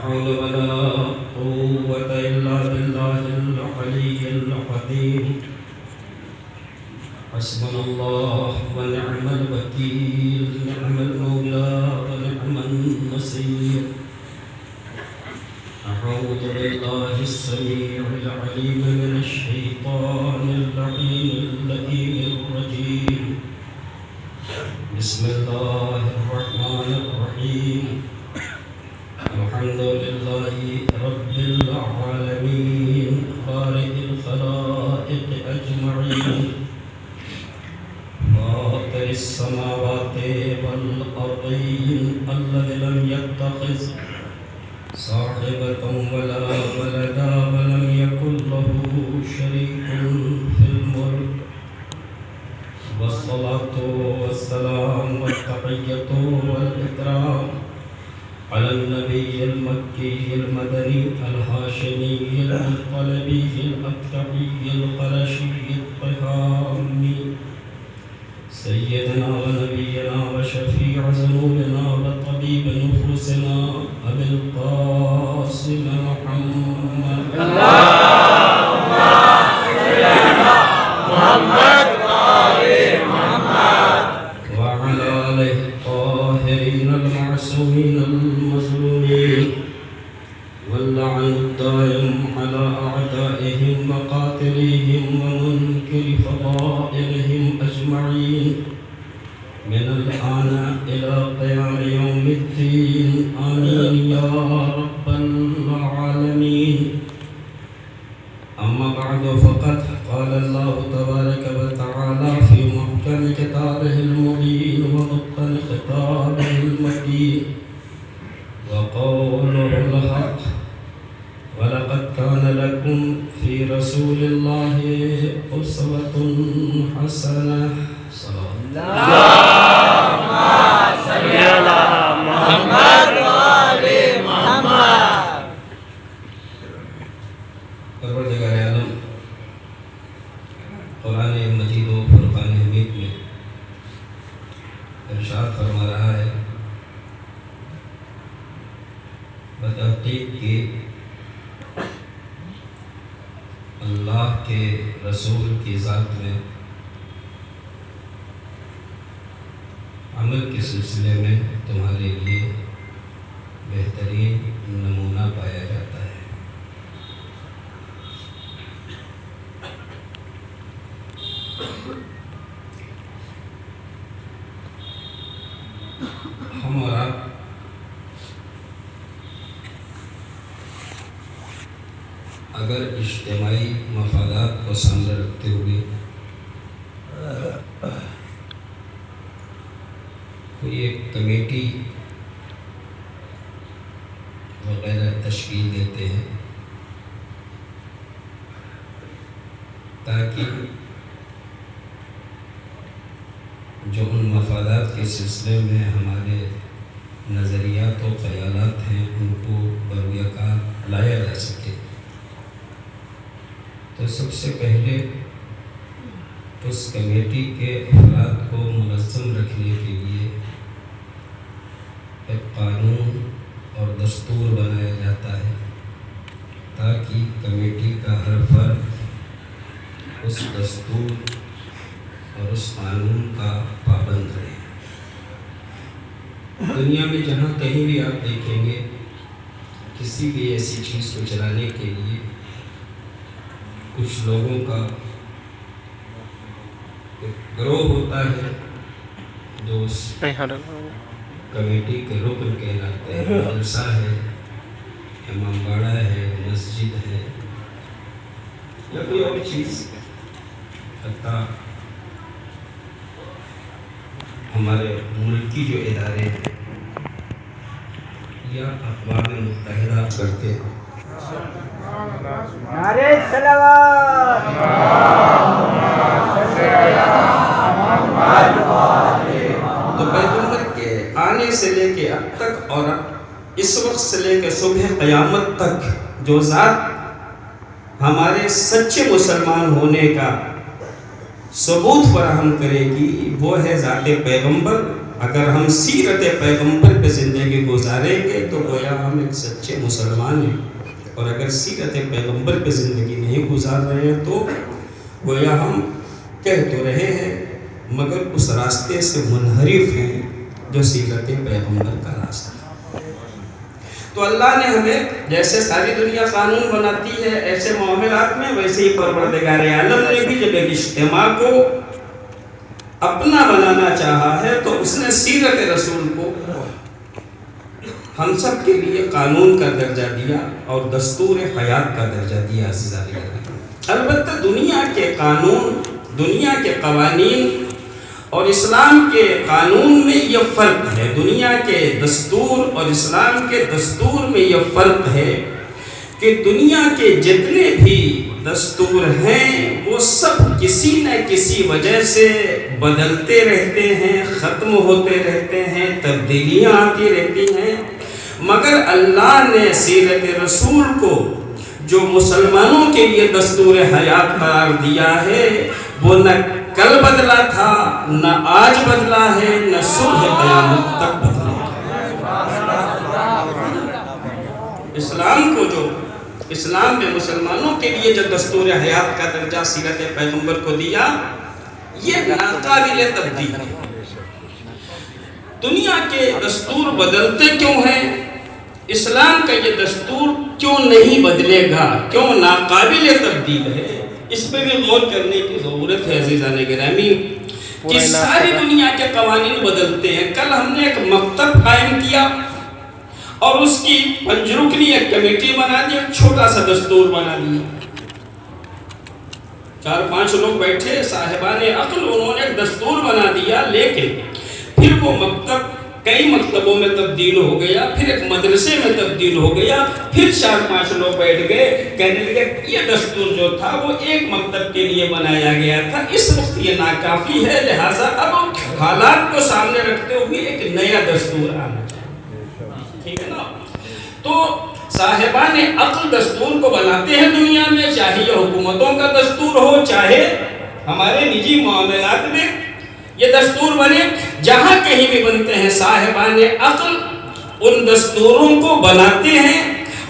حول ولا قوة إلا بالله العلي العظيم حسبنا الله ونعم الوكيل نعم المولى ونعم النصير أعوذ بالله السميع العليم من الشيطان اللعين اللئيم الرجيم بسم الله الرحمن الرحيم الحمد لله رب العالمين خالق الخلائق أجمعين فاطر السماوات والأرضين الذي لم يتخذ صاحبة ولا ولدا ولم يكن له شريك في الملك والصلاة والسلام والتحية والإكرام على النبي المكي المدني الهاشمي المطلبي الأبتعي القرشي الطهامي سيدنا ونبينا وشفيع ذنوبنا وطبيب نفوسنا أبي القاسم محمد اللهم صل على محمد وآل محمد وعلى آله الطاهرين المعصومين المظلومين واللعن الدائم على أعدائهم وقاتليهم ومنكر فضائلهم أجمعين من الآن إلى قيام يوم الدين آمين يا رب العالمين أما بعد فقد قال الله تبارك وتعالى في محكم كتابه المبين ومتقن خطابه المتين وقوله الحق ولقد كان لكم في رسول الله أسوة حسنة صلى اللهم صل على محمد وآل محمد پروردگار عالم قرآن مجید و فرقان حمید میں ارشاد فرما رہا ہے بتحقیق کہ اللہ کے رسول کی ذات میں عمل کے سلسلے میں تمہارے لیے بہترین نمونہ پایا جاتا ہے۔ ہم اور آپ اگر اجتماعی مفادات کو سامنے رکھتے ہوئے کوئی ایک کمیٹی وغیرہ تشکیل دیتے ہیں تاکہ جو ان مفادات کے سلسلے میں ہمارے نظریات و خیالات ہیں ان کو برویہ کار لایا جا سکے، تو سب سے پہلے اس کمیٹی کے افراد کو منظم رکھنے کے لیے ایک قانون اور دستور بنایا جاتا ہے تاکہ کمیٹی کا ہر فرد اس دستور اور اس قانون کا پابند رہے۔ دنیا میں جہاں کہیں بھی آپ دیکھیں گے کسی بھی ایسی چیز کو چلانے کے لیے کچھ لوگوں کا ایک گروہ ہوتا ہے جو اس کمیٹی کے رکن کہلاتے ہیں، جلسہ ہے، امام باڑہ ہے، مسجد ہے یا کوئی اور چیز، حتیٰ ہمارے ملکی جو ادارے ہیں یا اقوام متحدہ کرتے ہیں۔ نعرہ صلوات تو پیغمبر کے آنے سے لے کے اب تک اور اس وقت سے لے کے صبح قیامت تک جو ذات ہمارے سچے مسلمان ہونے کا ثبوت فراہم کرے گی وہ ہے ذات پیغمبر اگر ہم سیرت پیغمبر پہ زندگی گزاریں گے تو گویا ہم ایک سچے مسلمان ہیں، اور اگر سیرت پیغمبر پہ زندگی نہیں گزار رہے ہیں تو گویا ہم کہہ تو رہے ہیں مگر اس راستے سے منحرف ہیں جو سیرت پیغمبر کا راستہ ہے۔ تو اللہ نے ہمیں جیسے ساری دنیا قانون بناتی ہے ایسے معاملات میں، ویسے ہی پروردگار عالم نے بھی جب ایک اجتماع کو اپنا بنانا چاہا ہے تو اس نے سیرت رسول کو ہم سب کے لیے قانون کا درجہ دیا اور دستور حیات کا درجہ دیا۔ البتہ دنیا کے قانون، دنیا کے قوانین اور اسلام کے قانون میں یہ فرق ہے، دنیا کے دستور اور اسلام کے دستور میں یہ فرق ہے کہ دنیا کے جتنے بھی دستور ہیں وہ سب کسی نہ کسی وجہ سے بدلتے رہتے ہیں، ختم ہوتے رہتے ہیں، تبدیلیاں آتی رہتی ہیں، مگر اللہ نے سیرت رسول کو جو مسلمانوں کے لیے دستور حیات قرار دیا ہے وہ نہ کل بدلا تھا، نہ آج بدلا ہے، نہ صبح قیامت تک بدلا ہے۔ اسلام میں مسلمانوں کے لیے جو دستور حیات کا درجہ سیرت پیغمبر کو دیا یہ ناقابل تبدیل ہے۔ دنیا کے دستور بدلتے کیوں ہیں؟ اسلام کا یہ دستور کیوں نہیں بدلے گا، کیوں ناقابل تبدیل ہے؟ اس پہ بھی غور کرنے کی ضرورت ہے عزیزان گرامی کہ ساری دنیا کے قوانین بدلتے ہیں۔ کل ہم نے ایک مکتب قائم کیا اور اس کی پنجرکنی ایک کمیٹی بنا دی، ایک چھوٹا سا دستور بنا دیا، 4-5 لوگ بیٹھے صاحبان عقل، انہوں نے ایک دستور بنا دیا، لیکن پھر وہ مکتب کئی مکتبوں میں تبدیل ہو گیا، پھر ایک مدرسے میں تبدیل ہو گیا، پھر 4-5 لوگ بیٹھ گئے کہنے لگے یہ دستور جو تھا وہ ایک مکتب کے لیے بنایا گیا تھا، اس وقت یہ ناکافی ہے، لہٰذا اب حالات کو سامنے رکھتے ہوئے ایک نیا دستور آنا چاہیے، ٹھیک ہے نا؟ تو صاحبان عقل دستور کو بناتے ہیں دنیا میں، چاہے یہ حکومتوں کا دستور ہو، چاہے ہمارے نجی معاملات میں یہ دستور بنے، جہاں کہیں بھی بنتے ہیں صاحبان عقل ان دستوروں کو بناتے ہیں،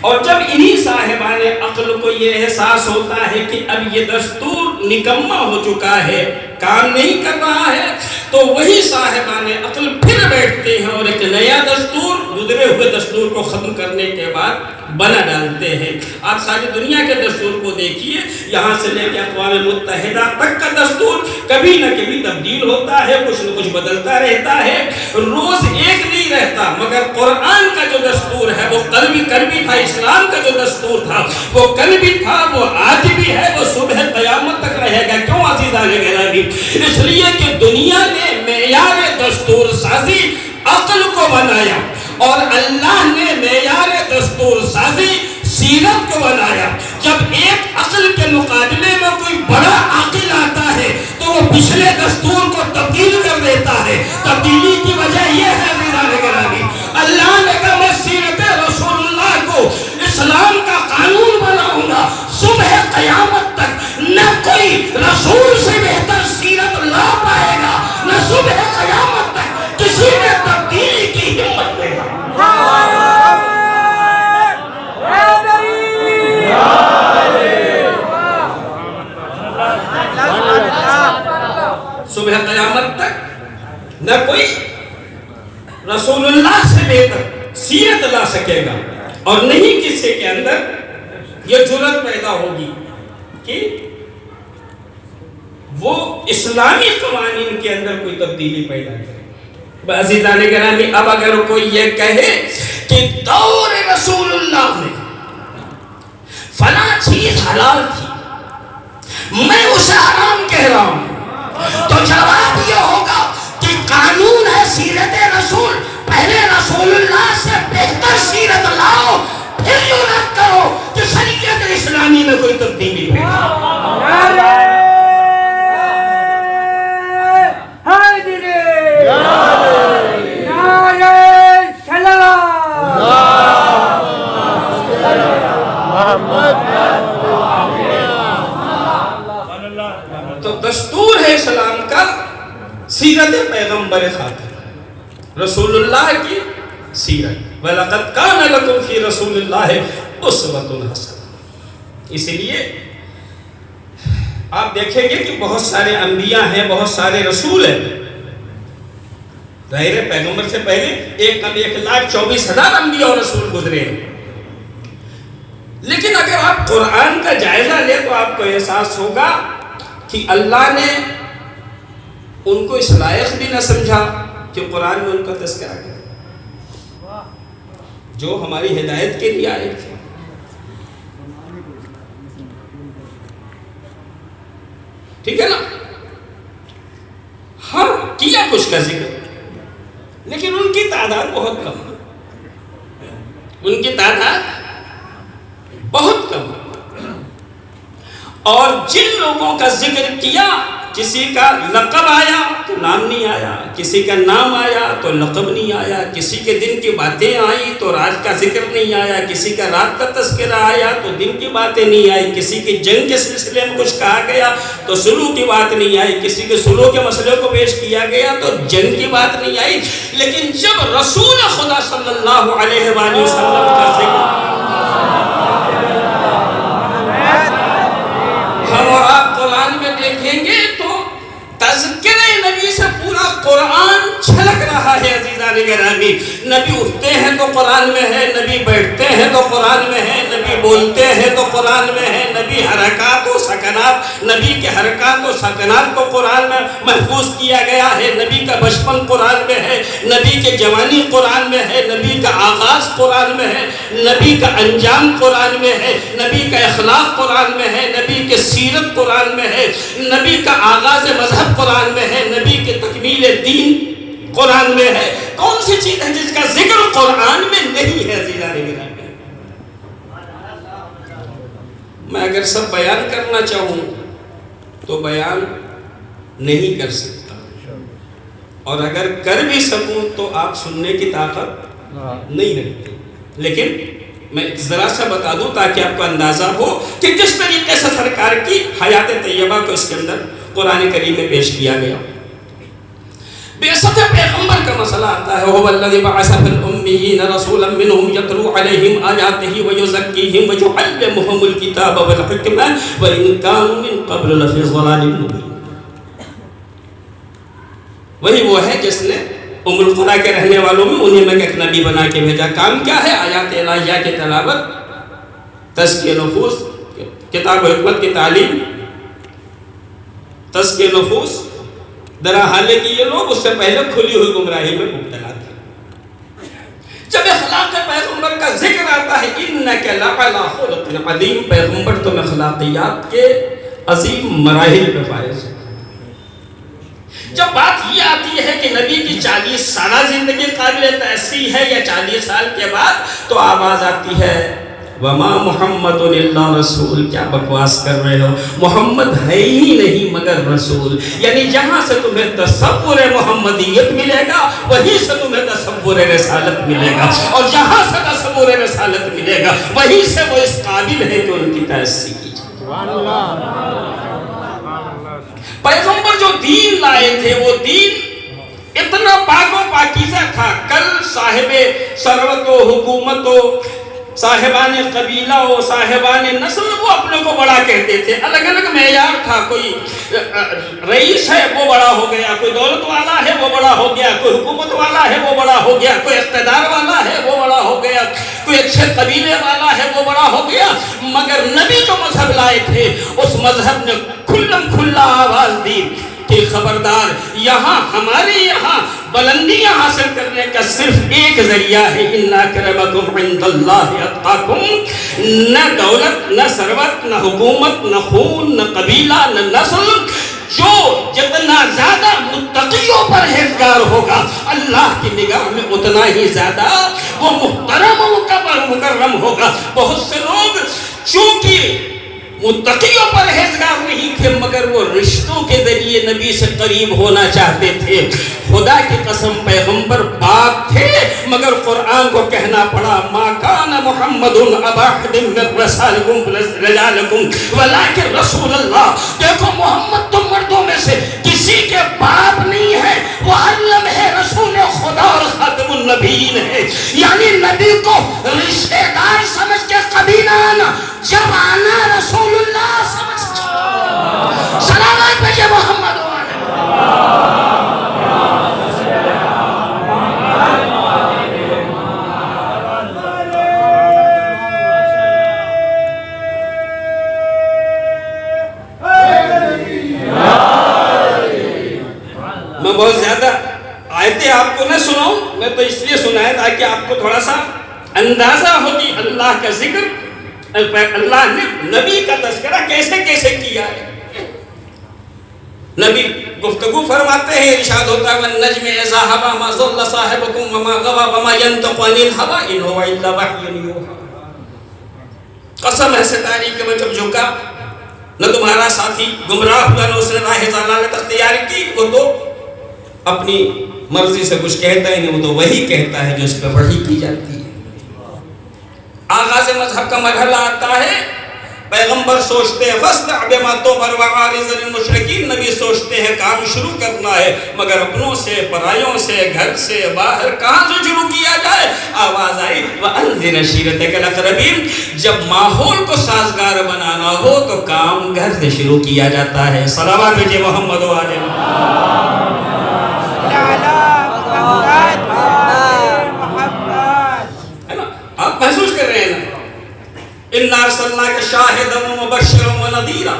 اور جب انہی صاحبان عقل کو یہ احساس ہوتا ہے کہ اب یہ دستور نکمہ ہو چکا ہے، کام نہیں کر رہا ہے، تو وہی صاحبان عقل پھر بیٹھتے ہیں اور ایک نیا دستور گزرے ہوئے دستور کو ختم کرنے کے بعد بنا ڈالتے ہیں۔ آپ ساری دنیا کے دستور کو دیکھیے، یہاں سے لے کے اقوام متحدہ تک کا دستور کبھی نہ کبھی تبدیل ہوتا ہے، کچھ نہ کچھ بدلتا رہتا ہے، روز ایک نہیں رہتا، مگر قرآن کا جو دستور ہے وہ کل بھی تھا، اسلام کا جو دستور تھا وہ کل بھی تھا، وہ آج بھی ہے، وہ صبح قیامت تک رہے گا۔ کیوں عزیزان گرامی؟ اس لیے کہ دنیا نے معیار دستور سازی عقل کو بنایا اور اللہ نے معیار دستور سازی سیرت کو بنایا۔ جب ایک عقل کے مقابلے میں کوئی بڑا عاقل آتا ہے تو وہ پچھلے دستور کو تبدیل کر دیتا ہے۔ تبدیلی کی وجہ یہ ہے عزیزان گرامی، اللہ نے کہا میں سیرت رسول اللہ کو اسلام کا قانون بناؤں گا، صبح قیامت تک نہ کوئی رسول سے بہتر سیرت لا پائے گا، نہ صبح قیامت تک کسی نے تبدیلی کی ہمت دے گا۔ صبح قیامت تک نہ کوئی رسول اللہ سے بہتر سیرت لا سکے گا، اور نہیں کسی کے اندر یہ جرأت پیدا ہوگی کہ وہ اسلامی قوانین کے اندر کوئی تبدیلی پیدا کرے۔ عزیزان گرامی، اب اگر کوئی یہ کہے کہ دور رسول اللہ میں فلاں چیز حلال تھی، میں اسے حرام کہہ رہا ہوں، تو جواب یہ ہوگا کہ قانون ہے سیرت رسول، پہلے رسول اللہ سے بہتر سیرت لاؤ، پھر جرأت کرو کہ شریعت اسلامی میں کوئی تبدیلی پیدا ہو۔ تو دستور ہے اسلام کا سیرت پیغمبر خاتم، رسول اللہ کی سیرت، وَلَقَدْ كَانَ لَكُمْ فِي رَسُولِ اللَّهِ أُسْوَةٌ حَسَنَةٌ۔ اس لیے آپ دیکھیں گے کہ بہت سارے انبیاء ہیں، بہت سارے رسول ہیں، ظاہر ہے پیغمبر سے پہلے 1,24,000 انبیاء اور رسول گزرے ہیں، لیکن اگر آپ قرآن کا جائزہ لیں تو آپ کو احساس ہوگا کہ اللہ نے ان کو اس لائق بھی نہ سمجھا کہ قرآن میں ان کا تذکرہ کرے، جو ہماری ہدایت کے لیے آئے تھے۔ ٹھیک ہے نا؟ ہاں کیا کچھ کا ذکر، لیکن ان کی تعداد بہت کم ہے، ان کی تعداد بہت کم ہے۔ اور جن لوگوں کا ذکر کیا، کسی کا لقب آیا تو نام نہیں آیا، کسی کا نام آیا تو لقب نہیں آیا، کسی کے دن کی باتیں آئی تو رات کا ذکر نہیں آیا، کسی کا رات کا تذکرہ آیا تو دن کی باتیں نہیں آئی، کسی کی جنگ کے سلسلے میں کچھ کہا گیا تو سلوک کی بات نہیں آئی، کسی کے سلوک کے مسئلے کو پیش کیا گیا تو جنگ کی بات نہیں آئی۔ لیکن جب رسول خدا صلی اللہ علیہ وآلہ وسلم کا ذکر ہم اور آپ قرآن میں دیکھیں گے تو تذکرہ نبی سے پورا قرآن چھلک رہا ہے۔ عزیزان گرامی، نبی اٹھتے ہیں تو قرآن میں ہے، نبی بیٹھتے ہیں تو قرآن میں ہے، نبی بولتے ہیں تو قرآن میں ہے، نبی حرکات و سکنات، نبی کے حرکات و سکنات کو قرآن میں محفوظ کیا گیا ہے، نبی کا بچپن قرآن میں ہے، نبی کے جوانی قرآن میں ہے، نبی کا آغاز قرآن میں ہے، نبی کا انجام قرآن میں ہے، نبی کا اخلاق قرآن میں ہے، نبی کے سیرت قرآن میں ہے، نبی کا آغاز مذہب قرآن میں ہے، نبی کے تکمیل دین قرآن میں ہے۔ کون سی چیز ہے جس کا ذکر قرآن میں نہیں ہے؟ عزیزان گرامی، میں اگر سب بیان کرنا چاہوں تو بیان نہیں کر سکتا، اور اگر کر بھی سکوں تو آپ سننے کی طاقت نہیں رکھتے، لیکن میں ذرا سا بتا دوں تاکہ آپ کو اندازہ ہو کہ کس طریقے سے سرکار کی حیات طیبہ کو اس کے اندر قرآن کریم میں پیش کیا گیا۔ بعثت پیغمبر کا مسئلہ آتا ہے، هو الذی بعث فی الأمیین رسولا منهم یتلو علیہم آیاتہ ویزکیہم ویعلمہم الکتاب والحکمہ وإن کانوا من قبل لفی ضلال مبین۔ وہی وہ ہے جس نے ام القریٰ کے رہنے والوں میں انہیں میں ایک نبی بنا کے بھیجا۔ کام کیا ہے؟ آیات الہیہ کی تلاوت، تزکیہ نفوس، کتاب و حکمت کی تعلیم، تزکیہ نفوس، درحالے کہ یہ لوگ اس سے پہلے کھلی ہوئی گمراہی میں مبتلا تھے۔ جب اخلاق پیغمبر کا ذکر آتا ہے، انک لعلی خلق عظیم، پیغمبر تم اخلاقیات کے عظیم مراحل پہ فائز ہے۔ جب بات یہ آتی ہے کہ نبی کی 40 سالہ زندگی قابل تأسی ہے یا 40 سال کے بعد، تو آواز آتی ہے وَمَا مُحَمَّدٌ إِلَّا رَسُول، کیا بکواس کر رہے ہو، محمد ہے ہی نہیں مگر رسول۔ یعنی جہاں سے تمہیں تصور محمدیت ملے گا وہیں سے تمہیں تصور رسالت ملے گا، اور جہاں سے تصور رسالت ملے گا وہیں سے وہ اس قابل ہے کہ ان کی تأسی کی جائے۔ پیغمبر جو دین لائے تھے وہ دین اتنا پاک و پاکیزہ تھا، کل صاحب ثروت و حکومت و صاحبان قبیلہ و صاحبان نسل وہ اپنے کو بڑا کہتے تھے، الگ الگ معیار تھا، کوئی رئیس ہے وہ بڑا ہو گیا، کوئی دولت والا ہے وہ بڑا ہو گیا، کوئی حکومت والا ہے وہ بڑا ہو گیا، کوئی اقتدار والا ہے وہ بڑا ہو گیا، کوئی اچھے قبیلے والا ہے وہ بڑا ہو گیا۔ مگر نبی جو مذہب لائے تھے اس مذہب نے کھلم کھلا آواز دی کہ خبردار، یہاں ہمارے یہاں بلندیاں حاصل کرنے کا صرف ایک ذریعہ ہے، اِنَّ أَكْرَمَكُمْ عِندَ اللَّهِ أَتْقَاكُمْ۔ نہ دولت، نہ ثروت، نہ حکومت، نہ خون، نہ قبیلہ، نہ نسل، جو جتنا زیادہ متقیوں پر پرہیزگار ہوگا اللہ کی نگاہ میں اتنا ہی زیادہ وہ محترم و مکرم ہوگا۔ بہت سے لوگ چونکہ متقیوں پر پرہیزگار نہیں تھے مگر وہ رشتوں کے ذریعے نبی سے قریب ہونا چاہتے تھے۔ خدا کی قسم پیغمبر پاک تھے مگر قرآن کو کہنا پڑا ما کان محمد ابا احد من رجالکم ولکن رسول اللہ۔ دیکھو محمد تم مردوں میں سے کسی کے باپ نہیں ہے، وہ علم ہے، رسول خدا اور شامل ہے، یعنی نبی کو رشتہ دار سمجھ کے کبھی نہ آنا، جب آنا رسول اللہ سمجھ کے۔ سلامات بھیجے محمد میں بہت زیادہ آیتیں آپ کو نہ سناؤں، میں تو اس لیے سنایا تاکہ آپ کو تھوڑا سا اندازہ ہوتی اللہ کا ذکر، اللہ نے نبی کا تذکرہ کیسے کیسے کیا ہے۔ نبی گفتگو فرماتے ہیں، ارشاد ہوتا ہے وَالنَّجْمِ إِذَا هَوَىٰ مَا ضَلَّ صَاحِبُكُمْ وَمَا غَوَىٰ وَمَا يَنطِقُ عَنِ الْهَوَىٰ إِنْ هُوَ إِلَّا وَحْيٌ يُوحَىٰ۔ قسم ہے ستاری کہ میں جب جھکا نہ تمہارا ساتھی گمراہ ہوا نہ اس نے راہ ضلالت اختیار کی، وہ تو اپنی مرضی سے کچھ کہتا ہی نہیں، وہ تو وہی کہتا ہے جو اس پہ وحی کی جاتی ہے۔ آغاز مذہب کا مرحلہ آتا ہے، پیغمبر سوچتے ہیں فَاسْتَعْ بِمَا تُؤْمَرُ وَأَعْرِضْ عَنِ الْمُشْرِكِينَ، نبی سوچتے ہیں کام شروع کرنا ہے، مگر اپنوں سے، پرایوں سے، گھر سے، باہر کہاں سے شروع کیا جائے؟ آواز آئی وَأَنذِرْ عَشِيرَتَكَ الْأَقْرَبِينَ، جب ماحول کو سازگار بنانا ہو تو کام گھر سے شروع کیا جاتا ہے۔ صلوات بھیجے محمد و آل آپ محسوس کر رہے ہیں نا، اِنَّا أَرْسَلْنَاكَ شَاهِدًا وَمُبَشِّرًا وَنَذِيرًا،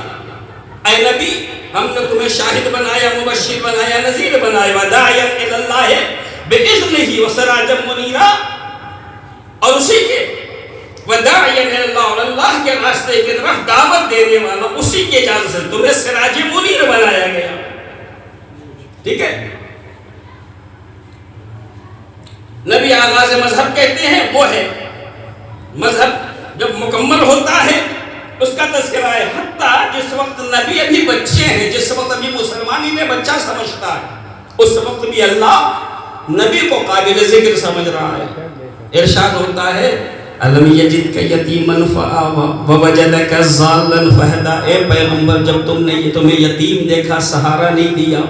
اے نبی ہم نے تمہیں شاہد بنایا، مبشر بنایا، نذیر بنایا، وَدَاعِيًا إِلَى اللَّهِ بِإِذْنِهِ وَسِرَاجًا مُنِيرًا، اور اسی کے وَدَاعِيًا إِلَى اللَّهِ، اور اللہ کے راستے کی طرف دعوت دینے والا، اسی کے اجازت سے تمہیں سراج منیر بنایا گیا۔ ٹھیک ہے، نبی آغاز مذہب کہتے ہیں وہ ہے، مذہب جب مکمل ہوتا ہے اس کا تذکرہ ہے، حتیٰ جس وقت نبی ابھی بچے ہیں، جس وقت ابھی مسلمانی میں بچہ سمجھتا ہے، اس وقت بھی اللہ نبی کو قابل ذکر سمجھ رہا ہے۔ ارشاد ہوتا ہے أَلَمْ يَجِدْكَ يَتِيمًا فَآوَىٰ وَوَجَدَكَ ضَالًّا فَهَدَىٰ، اے پیغمبر جب تم نے تمہیں یتیم دیکھا سہارا نہیں دیا،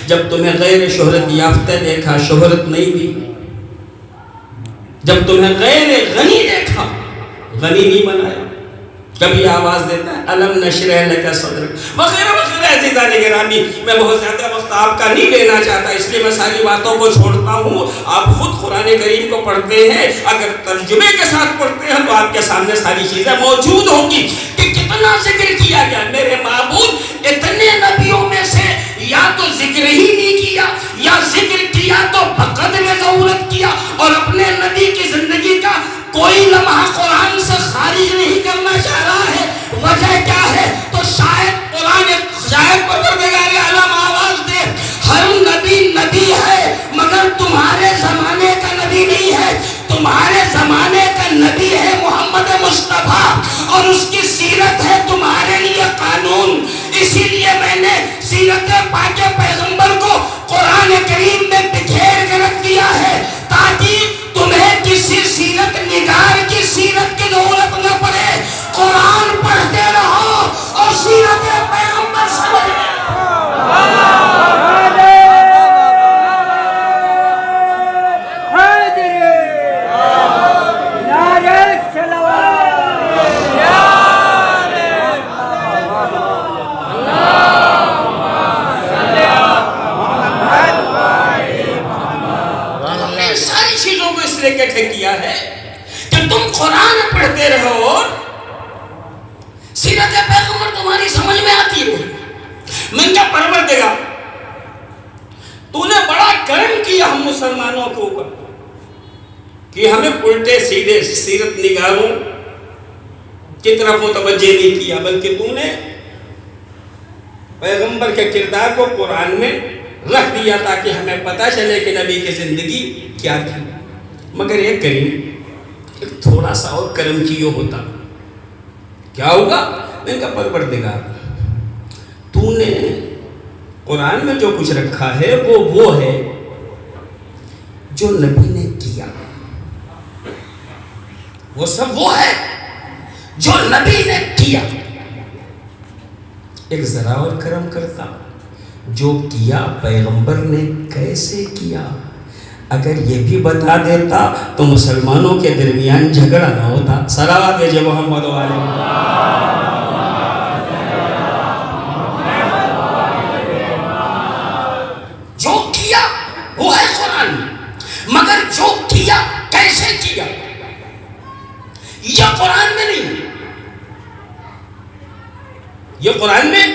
جب تمہیں غیر شہرت یافتہ دیکھا شہرت نہیں دی، جب تمہیں غیر غنی دیکھا غنی نہیں بنایا، کبھی آواز دیتا ہے أَلَمْ نَشْرَحْ لَكَ صَدْرَكَ وغیرہ وغیرہ۔ عزیزان گرامی، میں بہت زیادہ وقت آپ کا نہیں لینا چاہتا، اس لیے میں ساری باتوں کو چھوڑتا ہوں۔ آپ خود قرآن کریم کو پڑھتے ہیں، اگر ترجمے کے ساتھ پڑھتے ہیں تو آپ کے سامنے ساری چیزیں موجود ہوں گی کہ کتنا ذکر کیا گیا۔ میرے معبود اتنے نبیوں میں سے یا تو ذکر ہی نہیں کیا، یا ذکر کیا تو بقدر ضرورت کیا، اور اپنے نبی کی زندگی کا کوئی لمحہ قرآن سے خارج نہیں کرنا چاہ رہا ہے۔ وجہ کیا ہے؟ تو شاید پروردگار عالم آواز دے، ہر نبی نبی ہے مگر تمہارے زمانے کا نبی نہیں ہے، تمہارے زمانے کا نبی ہے محمد مصطفیٰ، اور اس کی سیرت ہے تمہارے لیے قانون۔ اسی لیے میں نے سیرت پاک پیغمبر کو قرآن کریم میں بکھیر کے رکھ دیا ہے، تاکہ تمہیں کسی سیرت نگار کی سیرت کی ضرورت نہ پڑے، قرآن پڑھتے رہو اور سیرت پیغمبر سمجھ لیں۔ کیا ہے کہ تم قرآن پڑھتے رہو اور سیرت پیغمبر تمہاری سمجھ میں آتی رہے۔ میں کیا پروردگار، تو نے بڑا کرم کیا ہم مسلمانوں کے اوپر کہ ہمیں الٹے سیدھے سیرت نگاروں کی طرف متوجہ نہیں کیا، بلکہ تو نے پیغمبر کے کردار کو قرآن میں رکھ دیا تاکہ ہمیں پتہ چلے کہ نبی کی زندگی کیا تھی۔ مگر ایک کریم، ایک تھوڑا سا اور کرم کیوں ہوتا، کیا ہوگا؟ میں کہا پروردگار تو نے قرآن میں جو کچھ رکھا ہے وہ ہے جو نبی نے کیا، وہ سب وہ ہے جو نبی نے کیا۔ ایک ذرا اور کرم کرتا، جو کیا پیغمبر نے کیسے کیا، اگر یہ بھی بتا دیتا تو مسلمانوں کے درمیان جھگڑا نہ ہوتا. صلوات بھیجے محمد و آلہ محمد. جو کیا وہ ہے قرآن میں، مگر جو کیا کیسے کیا یہ قرآن میں نہیں، یہ قرآن میں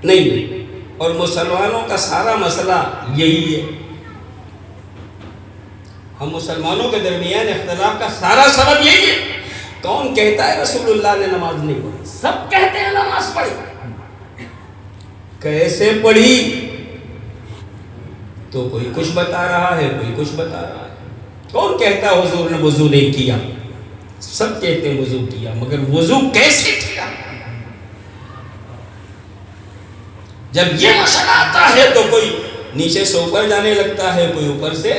نہیں. اور مسلمانوں کا سارا مسئلہ یہی ہے. ہم مسلمانوں کے درمیان اختلاف کا سارا سبب یہی ہے. کون کہتا ہے رسول اللہ نے نماز نہیں پڑھی؟ سب کہتے ہیں نماز پڑھی. کیسے پڑھی؟ تو کوئی کچھ بتا رہا ہے، کوئی کچھ بتا رہا ہے. کون کہتا ہے حضور نے وضو نہیں کیا؟ سب کہتے ہیں وضو کیا، مگر وضو کیسے کیا؟ جب یہ مسئلہ آتا ہے تو کوئی نیچے سے اوپر جانے لگتا ہے، کوئی اوپر سے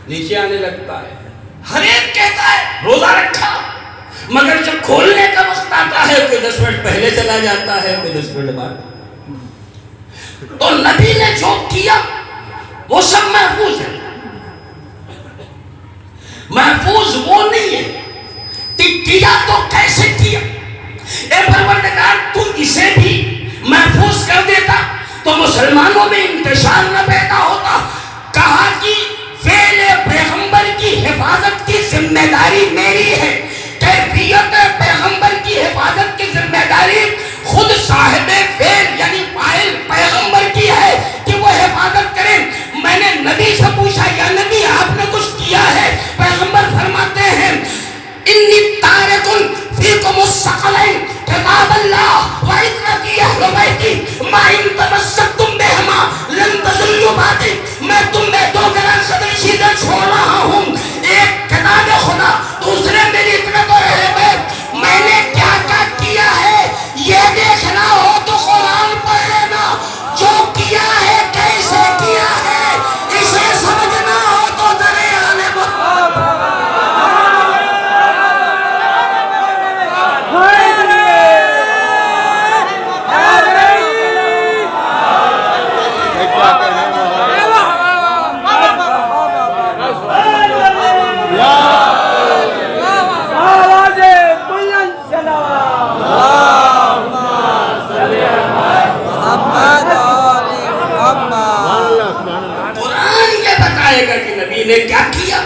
نیچے آنے لگتا ہے. ہر ایک کہتا ہے روزہ رکھا، مگر جب کھولنے کا وقت آتا ہے کوئی 10 منٹ پہلے چلا جاتا ہے، کوئی 10 منٹ بعد. تو نبی نے جو کیا وہ سب محفوظ ہے. محفوظ وہ نہیں ہے کہ کیا تو کیسے کیا. اے پروردگار تو اسے بھی محفوظ کر دیتا تو مسلمانوں میں انتشار نہ پیدا ہوتا. کہا کہ فعل پیغمبر کی حفاظت کی ذمہ داری میری ہے، کیفیت پیغمبر کی حفاظت کی ذمہ داری خود صاحب فعل یعنی فاعل پیغمبر کی ہے کہ وہ حفاظت کریں. میں نے نبی سے پوچھا یا نبی آپ نے کچھ کیا ہے؟ پیغمبر فرماتے ہیں انی تارکن فیکم الثقلین کتاب اللہ و عترتی اہل بیتی ما ان تمسکتم بہما لن تضلوا بعدی. میں تم میں دو گران صدر چیزیں چھوڑ رہا ہوں، ایک کتاب خدا، دوسرے میری عترت اور اہل بیت. میں نے کیا کیا ہے یہ دیکھنا ہو تو قرآن پڑھ لینا. جو کیا ہے کیسے کیا ہے اسے سمجھنا ہو تو دریا نے کیا کیا.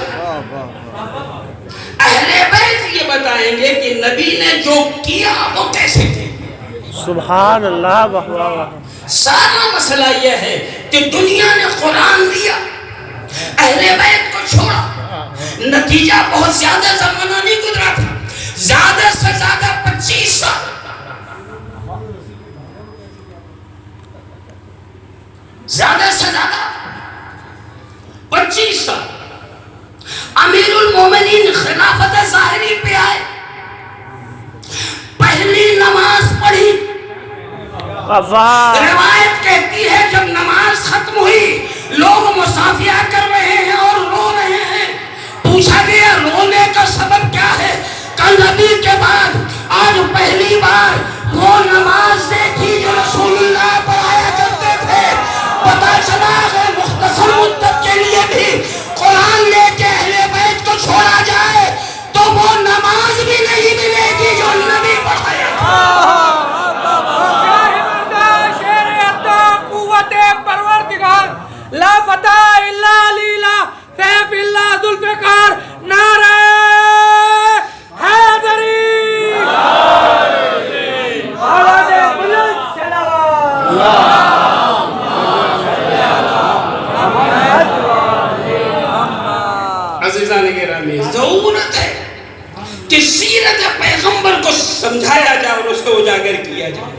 اہل بیت یہ بتائیں گے کہ نبی نے جو کیا وہ کیسے کیا. سبحان اللہ. سارا مسئلہ یہ ہے کہ دنیا نے قرآن دیا، اہل بیت کو چھوڑا. نتیجہ بہت زیادہ زمانہ نہیں گزرا تھا، زیادہ سے زیادہ 25 سال. زیادہ سے زیادہ 25 سال امیر المومنین خلافت ظاہری پہ آئے، پہلی نماز پڑھی. روایت کہتی ہے جب نماز ختم ہوئی لوگ مصافحہ کر رہے ہیں اور رو رہے ہیں. پوچھا گیا رونے کا سبب کیا ہے؟ کل نبی کے بعد آج پہلی بار وہ نماز دیکھی جو رسول اللہ پڑھایا کرتے تھے. پتہ چلا ہے مختصر مدت کے لیے بھی قرآن لے کے اہل بیت کو چھوڑا جائے تو وہ نماز بھی نہیں ملے گی جو نبی پڑھایا تھا. پروردگار لا فتح الا لیلہ سیف اللہ ذوالفقار نعرہ حیدری. عزیزان گرامی، ضرورت ہے کہ سیرت پیغمبر کو سمجھایا جائے اور اس کو اجاگر کیا جائے.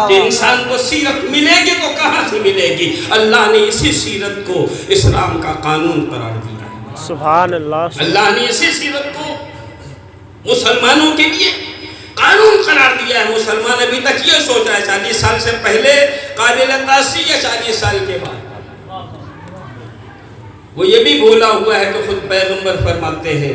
کہ انسان کو سیرت ملے گی تو کہاں سے ملے گی؟ اللہ نے اسی سیرت کو اسلام کا قانون قرار دیا ہے. سبحان اللہ. اللہ نے اسی سیرت کو مسلمانوں کے لیے قانون قرار دیا ہے. مسلمان ابھی تک یہ سوچ رہا ہے 40 سال سے پہلے قابل تاثیر یا 40 سال کے بعد. وہ یہ بھی بھولا ہوا ہے کہ خود پیغمبر فرماتے ہیں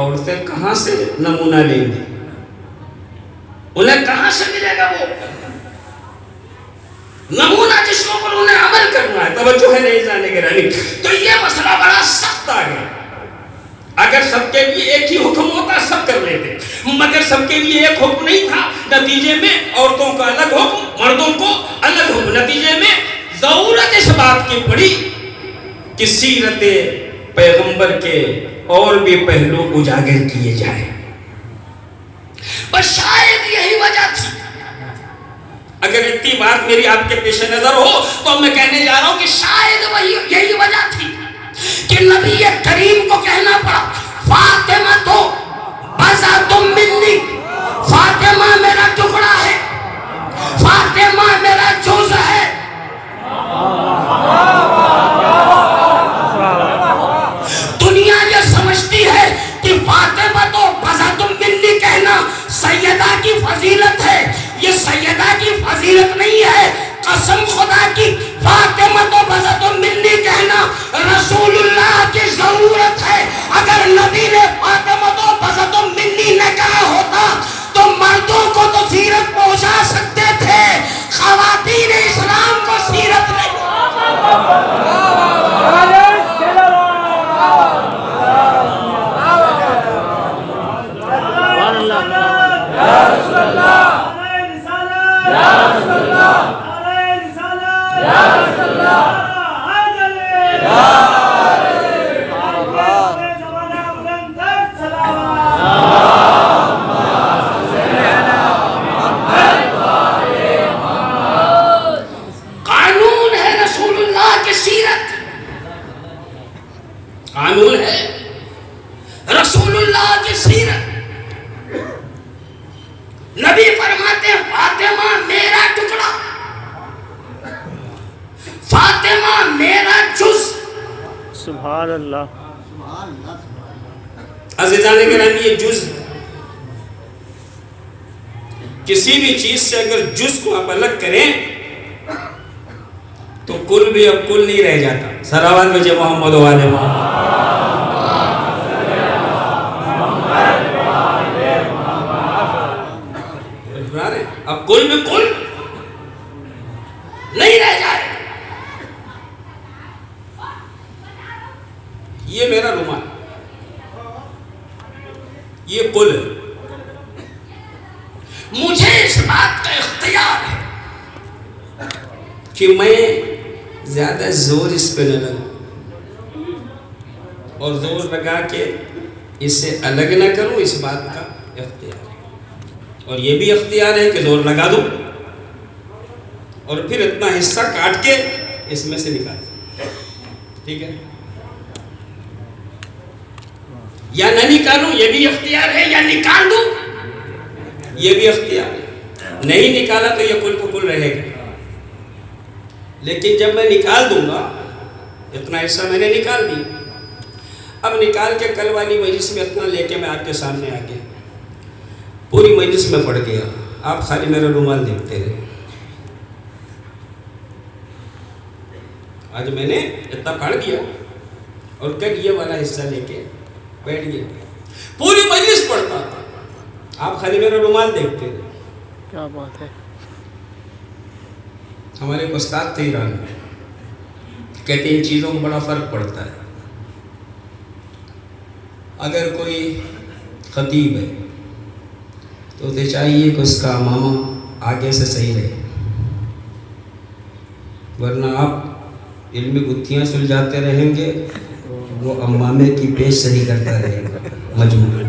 عورتیں کہاں سے نمونہ لیں گی؟ انہیں کہاں سے ملے گا وہ نمونہ جس کو پر انہیں عمل کرنا ہے؟ توجہ ہے نہیں جانے کے رہنی. تو یہ مسئلہ بڑا سخت آ گیا. اگر سب کے لیے ایک ہی حکم ہوتا سب کر لیتے، مگر سب کے لیے ایک حکم نہیں تھا. نتیجے میں عورتوں کا الگ حکم، مردوں کو الگ حکم. نتیجے میں ضرورت اس بات کی پڑی کہ سیرت پیغمبر کے اور بھی پہلو اجاگر کیے جائیں. بس شاید یہی وجہ تھی. اگر اتنی بات میری آپ کے پیش نظر ہو تو میں کہنے جا رہا ہوں کہ شاید یہی وجہ تھی کہ نبی کریم کو کہنا پڑا فاطمہ تو بضعۃ منی، فاطمہ میرا ٹکڑا ہے، فاطمہ میرا جز ہے. دنیا یہ سمجھتی ہے کہ فاطمہ تو بضعۃ منی کہنا سیدہ کی فضیلت ہے. یہ سیدہ کی فضیلت نہیں ہے. قسم خدا کی فاطمہ تو بضعۃ منی کہنا رسول اللہ کی ضرورت ہے. اگر نبی نے فاطمہ تو بضعۃ منی نہ کہا ہوتا تو مردوں کو تو سیرت پہنچا سکتے تھے، خواتین اسلام کو سیرت نہیں. قانون ہے رسول اللہ کی سیرت، قانون ہے رسول اللہ کی سیرت. نبی فرماتے ہیں فاطمہ میرا ٹکڑا، فاطمہ میرا جز. سبحان اللہ. عزیزان گرامی یہ جز، کسی بھی چیز سے اگر جز کو آپ الگ کریں تو کل بھی اب کل نہیں رہ جاتا. سراوات بجے محمد و آل محمد. اب کل بھی کل نہیں رہ جائے. یہ میرا رومال، یہ کل ہے. مجھے اس بات کا اختیار ہے کہ میں زیادہ زور اس پہ نہ لگوں اور زور لگا کے اسے الگ نہ کروں. اس بات کا اختیار ہے. اور یہ بھی اختیار ہے کہ زور لگا دوں اور پھر اتنا حصہ کاٹ کے اس میں سے نکال دوں. ٹھیک ہے؟ یا نہ نکالوں یہ بھی اختیار ہے، یا نکال دوں یہ بھی اختیار ہے. نہیں نکالا تو یہ کل کو کل رہے گا. لیکن جب میں نکال دوں گا، اتنا حصہ میں نے نکال دیا، اب نکال کے کل والی مجلس میں اتنا لے کے میں آپ کے سامنے آ گیا، پوری مجلس میں پڑ گیا، آپ خالی میرا رومال دیکھتے رہے. آج میں نے اتنا پڑھ دیا اور کل یہ والا حصہ لے کے بیٹھ گیا، پوری مجلس پڑھتا تھا، آپ خالی میرا رومال دیکھتے رہے. کیا بات ہے. ہمارے ایک استاد تھے ایران میں، کہتے ہیں ان چیزوں کو بڑا فرق پڑتا ہے. اگر کوئی خطیب ہے تو اسے چاہیے کہ اس کا امامہ آگے سے صحیح رہے، ورنہ آپ علمی گتھیاں سلجھاتے رہیں گے، وہ امامے کی پیش صحیح کرتا رہے گا مجموعہ.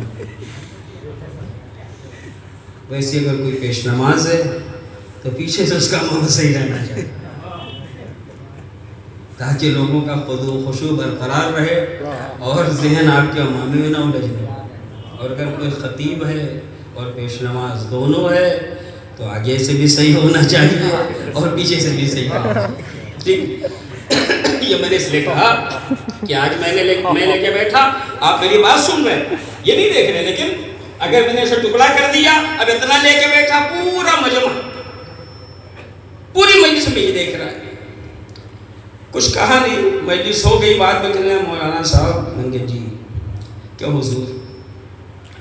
ویسے اگر کوئی پیش نماز ہے تو پیچھے سے اس کا امامہ صحیح رہنا چاہیے تاکہ لوگوں کا خضوع و خشوع برقرار رہے اور ذہن آپ کے امامے میں نہ الجھ جائے. اور اگر کوئی خطیب ہے اور پیش نماز دونوں ہے تو آگے سے بھی صحیح ہونا چاہیے اور پیچھے سے بھی صحیح ہونا چاہیے. ٹھیک، یہ میں نے اس لیے کہا کہ آج میں لے کے بیٹھا، آپ میری بات سن رہے ہیں، یہ نہیں دیکھ رہے، لیکن اگر میں نے اسے ٹکڑا کر دیا، اب اتنا لے کے بیٹھا، پورا مجمع پوری مجلس میں یہ دیکھ رہا ہے. کچھ کہا نہیں، مجلس ہو گئی، بات میں کہنے مولانا صاحب، میں نے کہا جی کیا حضور،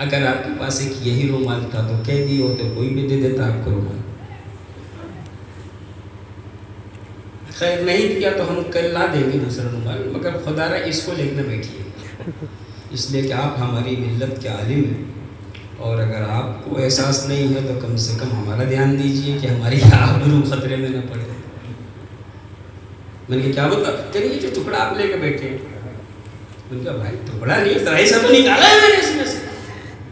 اگر آپ کے پاس ایک یہی رومال تھا تو کہہ دی ہو تو کوئی بھی دے دیتا آپ کو رومال. خیر نہیں کیا تو ہم کل لا دیں گے دوسرا رومال, مگر خدا را اس کو لے کر بیٹھیے, اس لیے کہ آپ ہماری ملت کے عالم ہیں, اور اگر آپ کو احساس نہیں ہے تو کم سے کم ہمارا دھیان دیجئے کہ ہماری آبرو خطرے میں نہ پڑے. میں نے کیا بتا, چلیے یہ جو ٹکڑا آپ لے کے بیٹھے ہیں, میں نے کہا بھائی ٹکڑا نہیں, ذرا ایسا تو نکالا ہے میں نے اس میں سے,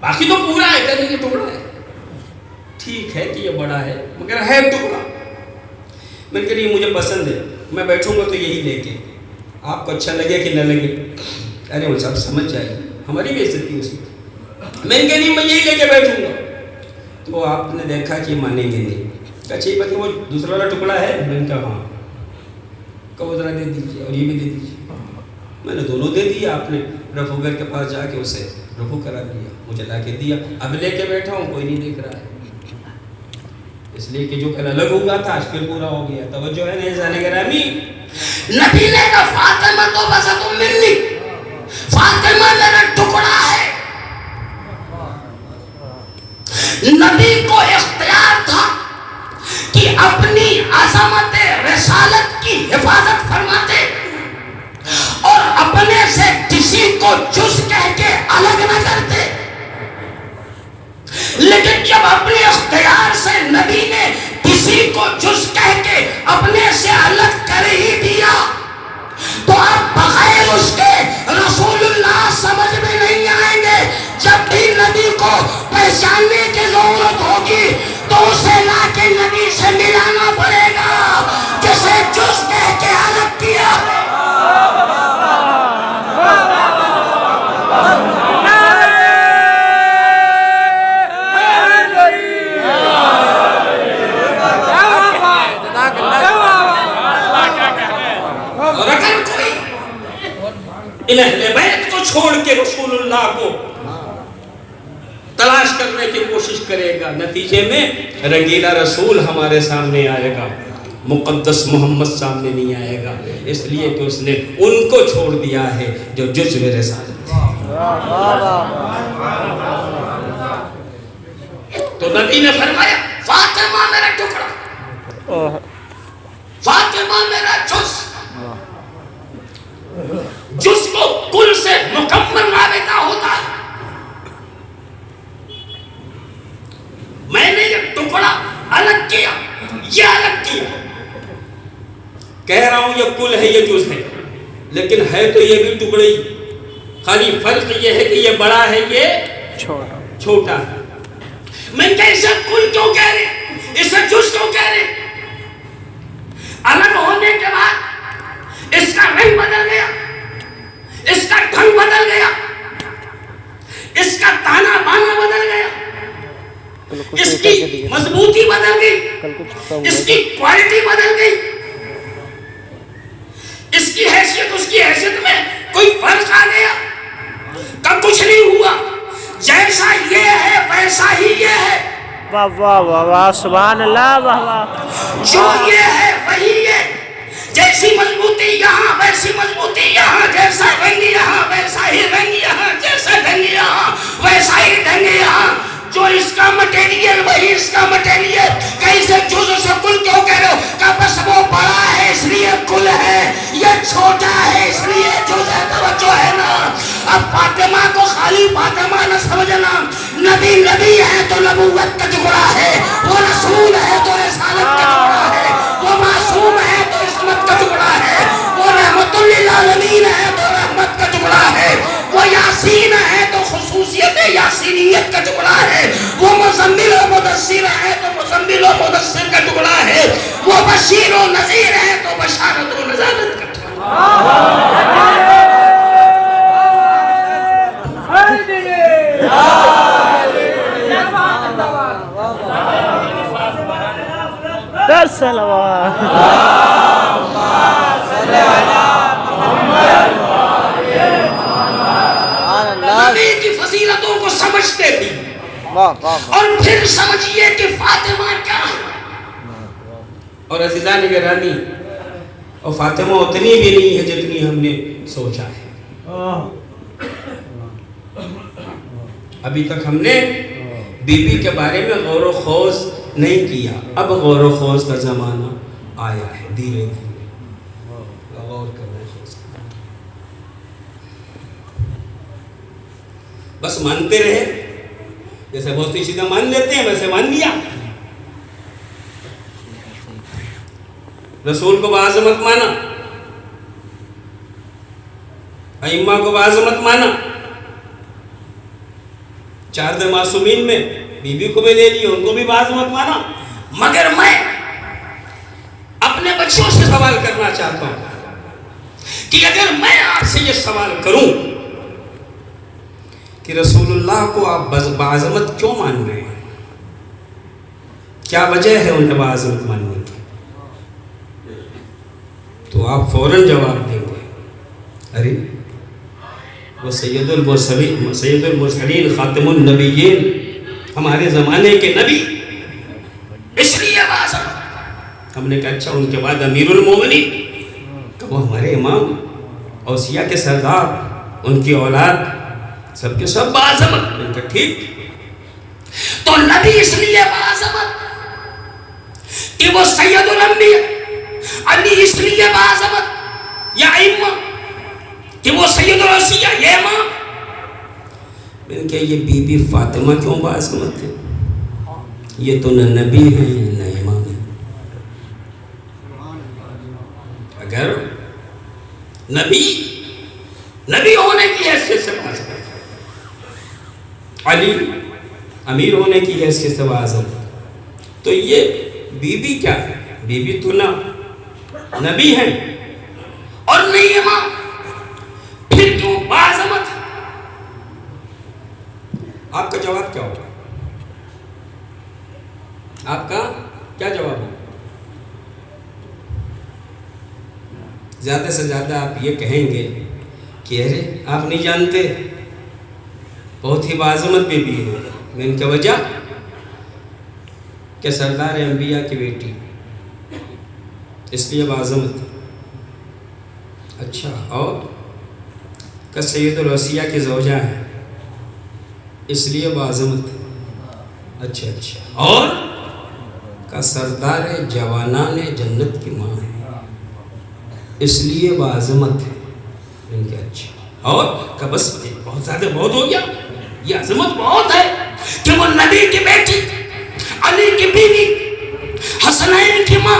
باقی تو پورا ہے. کہنے کہ ٹکڑا ہے, ٹھیک ہے کہ یہ بڑا ہے مگر ہے ٹکڑا. میں نے کہا یہ مجھے پسند ہے, میں بیٹھوں گا تو یہی لے کے, آپ کو اچھا لگے کہ نہ لگے. ارے وہ صاحب سمجھ جائیے, ہماری بھی عزت تھی اس میں. میں نے کہا نہیں میں یہی لے کے بیٹھوں گا. تو آپ نے دیکھا کہ مانیں گے نہیں. کہا چاہیے بتائیے وہ دوسرا والا ٹکڑا ہے؟ میں نے کہا ہاں. کہا ذرا دے دیجیے اور یہ بھی دے دیجیے. میں نے دونوں دے دیا. آپ نے رفوگر کے پاس جا کے اسے رفو کرا دیا, مجھے لا کے دیا. اب لے کے بیٹھا ہوں, کوئی نہیں دیکھ رہا ہے, اس لیے کہ جو کل الگ ہوا تھا آج پھر پورا ہو گیا. توجہ ہے نہیں جانے گرامی؟ نبی نے کہا فاطمہ تو بس تم منی, فاطمہ میرا ٹکڑا ہے. نبی کو اختیار تھا کہ اپنی عظمت رسالت کی حفاظت فرماتے اور اپنے سے کسی کو جز کہہ کے الگ نہ کرتے. لیکن جب اپنے اختیار سے نبی نے کسی کو جز کہہ کے اپنے سے الگ کر ہی دیا تو آپ بغیر اس کے رسول اللہ سمجھ میں نہیں آئیں گے. جب بھی نبی کو پہچاننے کی ضرورت ہوگی تو اسے لا کے نبی سے ملانا پڑے گا جسے جز کہہ کے الگ کیا. اور اگر کوئی اہل بیت کو چھوڑ کے رسول اللہ کو تلاش کرنے کی کوشش کرے گا, نتیجے میں رنگیلا رسول ہمارے سامنے آئے گا, مقدس محمد سامنے نہیں آئے گا. اس لیے کہ اس نے ان کو چھوڑ دیا ہے جو جزو رسالت تھے. تو نبی نے فرمایا فاطمہ میرا ٹکڑا, فاطمہ میرا جز. جز کو کل سے مکمل رابطہ ہوتا ہے. میں نے یہ ٹکڑا الگ کیا, یہ الگ کیا, کہہ رہا ہوں یہ کل ہے یہ جز ہے, لیکن ہے تو یہ بھی ٹکڑی. خالی فرق یہ ہے کہ یہ بڑا ہے یہ چھوٹا ہے. میں کیسے کل کیوں کہہ رہے, اسے جز کیوں کہہ رہے؟ الگ ہونے کے بعد اس کا رنگ بدل گیا, اس کا ڈھنگ بدل گیا, اس کا تانا بانا بدل گیا, اس کی مضبوطی بدل گئی, اس کی کوالٹی بدل گئی, اس کی حیثیت اس کی حیثیت میں کوئی فرق آ گیا. کب کچھ نہیں ہوا, جیسا یہ ہے ویسا ہی یہ ہے. واہ واہ واہ واہ سبحان اللہ, واہ واہ. جو یہ ہے وہی یہ, جیسی مضبوطی یہاں ویسی مضبوطی یہاں, جیسا رنگ یہاں ویسا ہی رنگ یہاں, جیسا ڈھنگ یہاں ویسا ہی ڈھنگ یہاں. جو اس کا مٹیریل وہی اس کا مٹیریل. کیسے جز سے کل کیوں کہہ رہے ہو؟ کہ بس وہ بڑا ہے اس لیے کل ہے, یہ چھوٹا ہے اس لیے جز ہے. توجہ ہے نا؟ اب فاطمہ کو خالی فاطمہ نہ سمجھنا. نبی نبی ہے تو نبوت کا ٹکڑا ہے, وہ رسول ہے تو رسالت کا ٹکڑا ہے, وہ معصوم ہے تو عصمت کا ٹکڑا ہے, وہ رحمت للعالمین ہے تو رحمت کا ٹکڑا ہے, وہ یاسین ہے تو خصوصیت یاسینیت کا ٹکڑا ہے, وہ مزمل و مدثر ہے تو مزمل و مدثر کا ٹکڑا ہے, وہ بشیر و نذیر ہے تو بشارت و نذارت کا ٹکڑا ہے. نبی کی فضیلتوں کو سمجھتے تھے, اور پھر سمجھیے کہ فاطمہ کیا ہے. اور عزیزان گرامی, اور فاطمہ اتنی بھی نہیں ہے جتنی ہم نے سوچا ہے. ابھی تک ہم نے بیوی کے بارے میں غور و خوض نہیں کیا، اب غور و خوض کا زمانہ آیا ہے، دھیرے دھیرے غور کرنا ہے۔ بس مانتے رہے، جیسے بہت سی چیزیں مان لیتے ہیں ویسے مان لیا۔ رسول کو بعظمت مانا، ائمہ کو بعظمت مانا، چار معصومین میں بیوی کو بھی لے لی، ان کو بھی بعظمت مانا۔ مگر میں اپنے بچوں سے سوال کرنا چاہتا ہوں کہ اگر میں آپ سے یہ سوال کروں کہ رسول اللہ کو آپ بعظمت کیوں مان رہے ہیں، کیا وجہ ہے انہیں بعظمت ماننے کی، تو آپ فوراً جواب دیں گے ارے وہ سید المرسلین خاتم النبیین، ہمارے زمانے کے نبی، اس لیے بعظمت۔ ہم نے کہا اچھا ان کے بعد امیر المومنین، کہ وہ ہمارے امام، اوصیاء کے سردار، ان کی اولاد سب کے سب بعظمت۔ میں نے کہا ٹھیک، تو نبی اس لیے بعظمت کہ وہ سید الانبیاء، علی اس لیے بعظمت یا ائمہ کہ وہ سید الاوصیاء، یہ امام۔ میں نے کہا یہ بی بی فاطمہ کیوں بعظمت ہے، یہ تو نہ نبی ہیں نہ امام ہیں۔ اگر نبی ہونے کی حیثیت سے بعظمت، علی امیر ہونے کی حیثیت سے بعظمت، تو یہ بی بی کیا ہے، بی بی تو نہ نبی ہیں اور نہیں امام، پھر کیوں بعظمت؟ آپ کا جواب کیا ہوگا؟ آپ کا کیا جواب ہوگا؟ زیادہ سے زیادہ آپ یہ کہیں گے کہ ارے آپ نہیں جانتے بہت ہی بعظمت بیوی ہے۔ میں ان کی وجہ کہ سردار انبیاء کی بیٹی، اس لیے بعظمت۔ اچھا، اور کہ سید الاوصیاء کی زوجہ ہے، اس لیے بعظمت۔ اچھا، اور کہ سردار جوانان جنت کی ماں ہے، اس لیے بعظمت ہے۔ ان کے اچھا، اور کہ بس بہت زیادہ بہت ہو گیا، یہ عظمت بہت ہے کہ وہ نبی کی بیٹی، علی کی بیوی، حسنین کی ماں،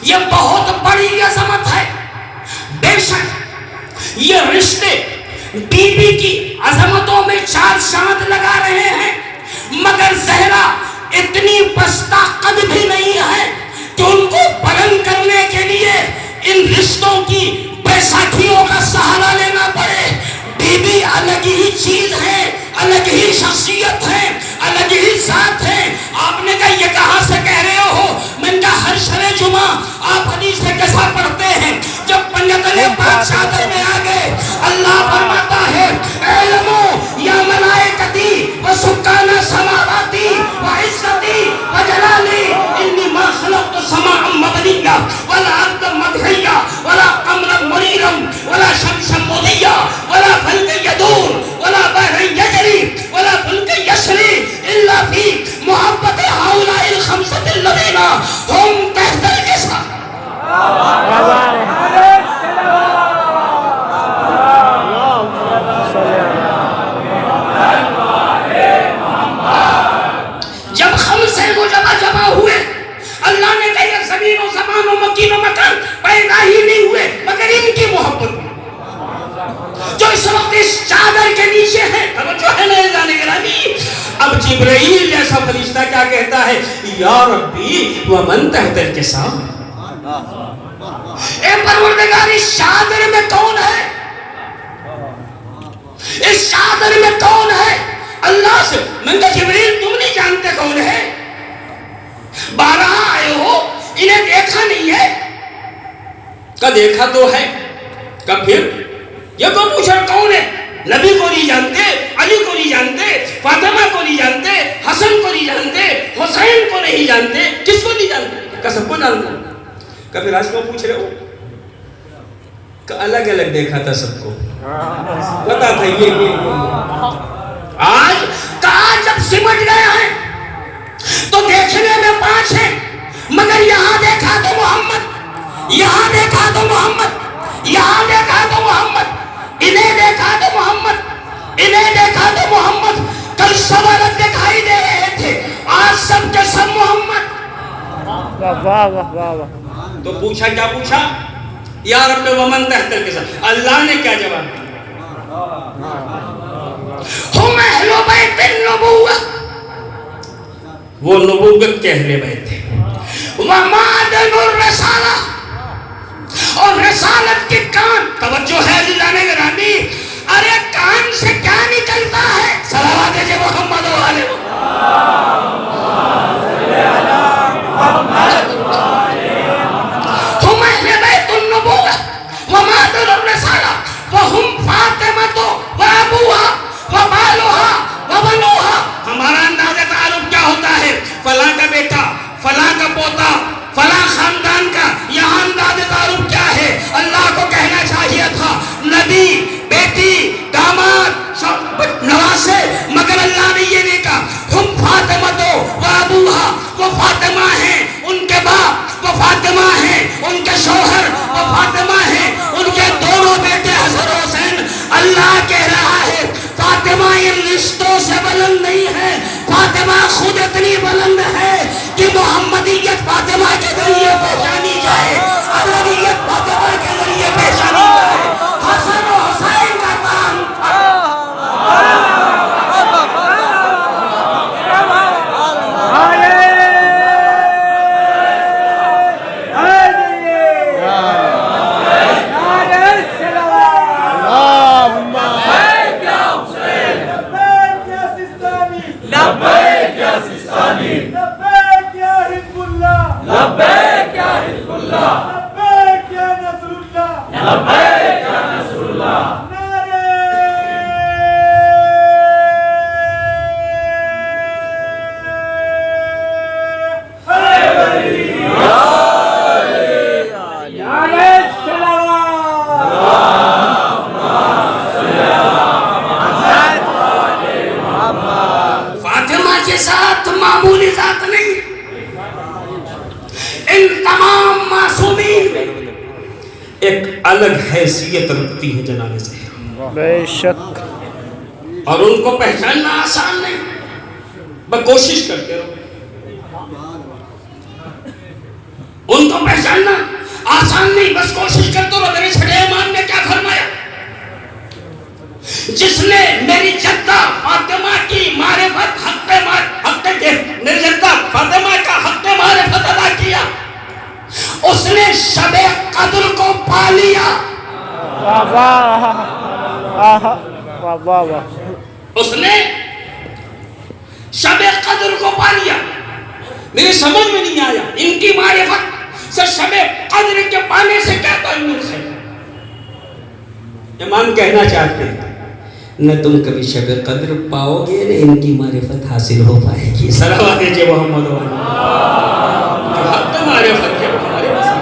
یہ بہت بڑی عظمت ہے۔ بے شک یہ رشتے بی بی کی عظمتوں میں چار چاند لگا رہے ہیں، مگر زہرا اتنی پستہ قد بھی نہیں ہے کہ ان کو بلند کرنے کے لیے ان رشتوں کی بیساکھیوں کا سہارا لینا پڑے۔ بی بی الگ ہی چیز ہے، الگ ہی شخصیت ہے، الگ ہی ذات ہے۔ آپ نے کہا یہ کہاں سے کہہ رہے ہو؟ میں نے کہا ہر شب جمعہ آپ حدیث سے کیسا پڑھتے ہیں؟ جب پنجتنے پاک چادر میں آگئے، اللہ فرماتا ہے اعلمو یا ملائکتی و سکان سماواتی و عزتی و جلالی انی ما خلقت سماعا مبنیا ولا عبدا مدحیا ولا قمرا منیرا ولا شمسا مضیا ولا فلک یدور ولا بحر یجری ولا فلک یسری الا فی محبت هؤلاء الخمسة الذین هم تحت القصہ۔ جب خمسے جمع ہوئے، اللہ نے کہا یہ زمین و زمان و مکین و مکان پیدا ہی نہیں ہوئے مگر ان کی محبت میں، جو اس وقت اس چادر کے نیچے ہے۔ توجہ ہے نا جانے گرامی؟ اب جبرائیل جیسا فرشتہ کیا کہتا ہے؟ یا ربی ومن تحت القصہ، اے پروردگار اس چادر میں کون ہے؟ اس چادر میں کون ہے؟ اللہ سے میں نے کہا جبرائیل تم نہیں جانتے کون ہے؟ بارہا آئے ہو، انہیں دیکھا نہیں ہے؟ کہ دیکھا تو ہے۔ کہ پھر یہ کو پوچھا کون ہے؟ نبی کو نہیں جانتے، علی کو نہیں جانتے، فاطمہ کو نہیں جانتے، حسن کو نہیں جانتے، حسین کو نہیں جانتے، کس کو نہیں جانتے؟ کہ سب کو جانتے۔ کہ پھر آج کو پوچھ رہے ہو؟ کہ الگ الگ دیکھا تھا سب کو، پتا تھا یہ آج کہا جب سمٹ گئے ہیں تو دیکھنے میں 5 ہیں، مگر یہاں دیکھا تو محمد، یہاں دیکھا تو محمد، یہاں دیکھا تو محمد، انہیں دیکھا تو محمد، انہیں دیکھا تو محمد۔ کل سب الگ دکھائی دے رہے تھے، آج سب کے سب محمد۔ واہ واہ واہ واہ واہ۔ تو پوچھا کیا پوچھا؟ یا رب ومن تحت القصہ، اللہ نے کیا جواب دیا؟ ہم اہل بیت النبوہ، وہ نبوت کے اہل بیت تھے، ومعدن الرسالہ، اور رسالت کی کان، توجہ ہے عزیزان گرامی، ارے کان سے کیا نکلتا ہے؟ صلوات محمد و آلہ ہم اہل بیت النبوہ ومعدن الرسالہ وہم فاطمۃ وابوہا وبالوہا وبنوہا۔ ہمارا انداز تعارف کیا ہوتا ہے؟ فلاں کا بیٹا، فلاں کا پوتا، فلاں خاندان کا۔ یہاں انداز تعارف کیا ہے؟ اللہ کو کہنا چاہیے تھا نبی، بیٹی، داماد، نواسے، مگر اللہ نے یہ نہیں کہا۔ ہم فاطمۃ وابوہا، وہ فاطمہ ہیں، ان کے باپ، وہ فاطمہ ہیں، ان کے شوہر، وہ فاطمہ ہیں، ان کے دونوں بیٹے حسن و حسین۔ اللہ کہہ رہا ہے فاطمہ ان رشتوں سے بلند نہیں ہے، فاطمہ خود اتنی بلند ہے کہ محمدیت فاطمہ کے ذریعے پہچانی جائے، عربیت فاطمہ کے ذریعے پہچانی جائے۔ حسن و حسین کا کام معمولی ذات نہیں، ان تمام معصومین میں ایک الگ حیثیت رکھتی ہے جناب زہرا، بے شک، اور ان کو پہچاننا آسان نہیں، بس کوشش کرتے رہو۔ ان کو پہچاننا آسان نہیں، بس کوشش کرتے رہو۔ میرے چھٹے امام نے کیا فرمایا؟ جس نے میری جدہ فاطمہ کی معرفت میری جدہ فاطمہ کا حق معرفت ادا کیا، اس نے شب قدر کو پا لیا۔ واہ واہ واہ واہ واہ، اس نے شب قدر کو پا لیا۔ میری سمجھ میں نہیں آیا ان کی معرفت سے شب قدر کے پانے سے کیا تعلق ہے؟ امام کہنا چاہتے ہیں نہ تم کبھی شب قدر پاؤ گے نہ ان کی معرفت حاصل ہو پائے گی۔ صلوات جی محمد و جو حق معرفت ہے وہ ہمارے پاس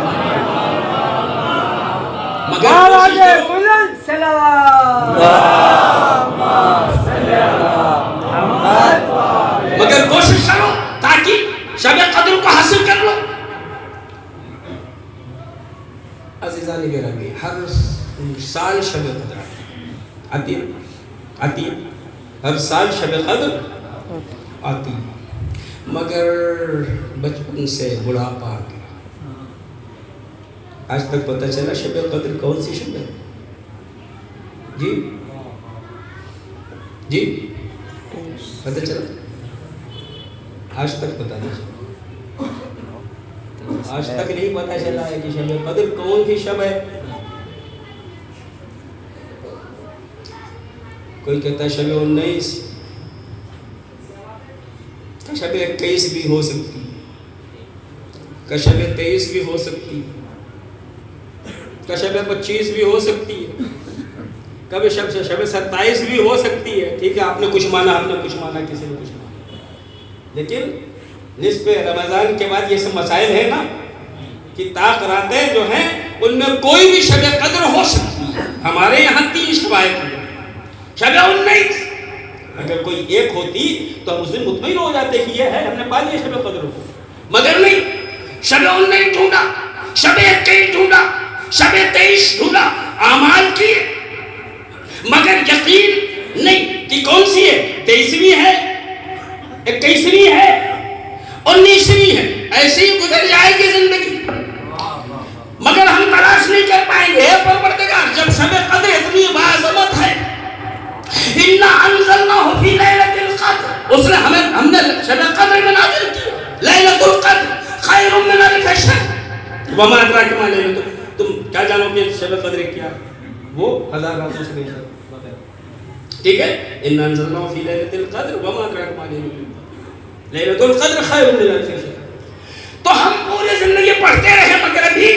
مگر کوشش کرو تاکہ شب قدر کو حاصل کر لو۔ عزیزان گرامی، ہر سال شب قدر آتی ہے، ہر سال شب قدر آتی ہے، مگر بچپن سے بڑھاپا آ گیا، آج تک پتہ چلا شب قدر کون سی شب ہے؟ جی جی پتہ چلا؟ آج تک پتہ نہیں چلا، آج تک نہیں پتہ چلا ہے کہ شب قدر کون سی شب ہے۔ کوئی کہتا ہے شب 19 کا شب 21 بھی ہو سکتی، کا شب 23 بھی ہو سکتی، کا شب 25 بھی ہو سکتی ہے، کبھی شب 27 بھی ہو سکتی ہے۔ ٹھیک ہے، آپ نے کچھ مانا، ہم نے کچھ مانا، کسی نے کچھ مانا، لیکن نصف رمضان کے بعد یہ سب مسائل ہیں نا کہ طاق راتیں جو ہیں ان میں کوئی بھی شب قدر ہو سکتی ہے۔ ہمارے یہاں 3 شبائے قدر، شب 19، اگر کوئی ایک ہوتی تو ہم اس دن مطمئن ہو جاتے کہ یہ ہے، ہم نے پا لیا شب قدر کو، مگر نہیں، شب 19 ڈھونڈا، شب 21 ڈھونڈا، شب 23 ڈھونڈا، اعمال کیے، مگر یقین نہیں کہ کون سی ہے، 23ویں ہے، 21ویں ہے، 19ویں ہے، ایسے ہی گزر جائے گی زندگی، مگر ہم تلاش نہیں کر پائیں گے۔ پروردگار جب شب قدر اتنی باعظمت ہے، اِنَّا أَنزَلْنَاهُ فِي لَيْلَةِ الْقَدْرِ، اس نے ہم نے شب قدر میں نازل کی، لیلۃ القدر خیر من الف شہر وما ادراک ما لیلۃ القدر، تم کیا جانو کہ شب قدر کیا، وہ 1000 راتوں سے بہتر، ٹھیک ہے، اِنَّا أَنزَلْنَاهُ فِي لَيْلَةِ الْقَدْرِ وما ادراک ما لیلۃ القدر، لیلۃ القدر خیر من الف شہر۔ تو ہم پوری زندگی پڑھتے رہے مگر ابھی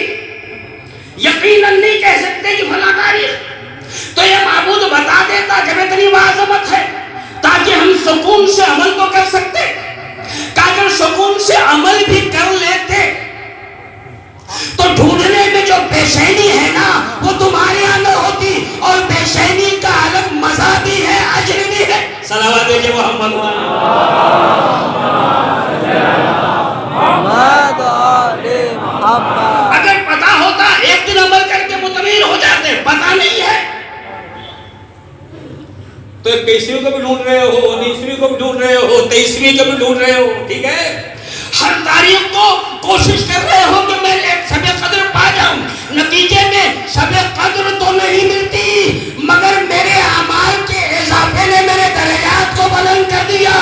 یقیناً نہیں کہہ سکتے کہ فلاں تاریخ، تو یہ معبود بتا دیتا جب اتنی عظمت ہے تاکہ ہم سکون سے عمل تو کر سکتے، کہ اگر سکون سے عمل بھی کر لیتے تو ڈھونڈنے میں جو بے چینی ہے نا وہ تمہارے اندر ہوتی، اور بے چینی کا الگ مزہ بھی ہے، اجر بھی ہے۔ صلوات ہے محمد اگر پتا ہوتا ایک دن عمل کر کے مطمئن ہو جاتے، پتا نہیں ہے تو 21ویں کو بھی ڈھونڈ رہے ہو، 19ویں کو بھی ڈھونڈ رہے ہو، 23ویں کو بھی ڈھونڈ رہے ہو، ٹھیک ہے، ہر تاریخ کو کوشش کر رہے ہو کہ میں شب قدر پا جاؤں، نتیجے میں شب قدر تو نہیں ملتی مگر میرے اعمال کے اضافے نے میرے درجات کو بلند کر دیا۔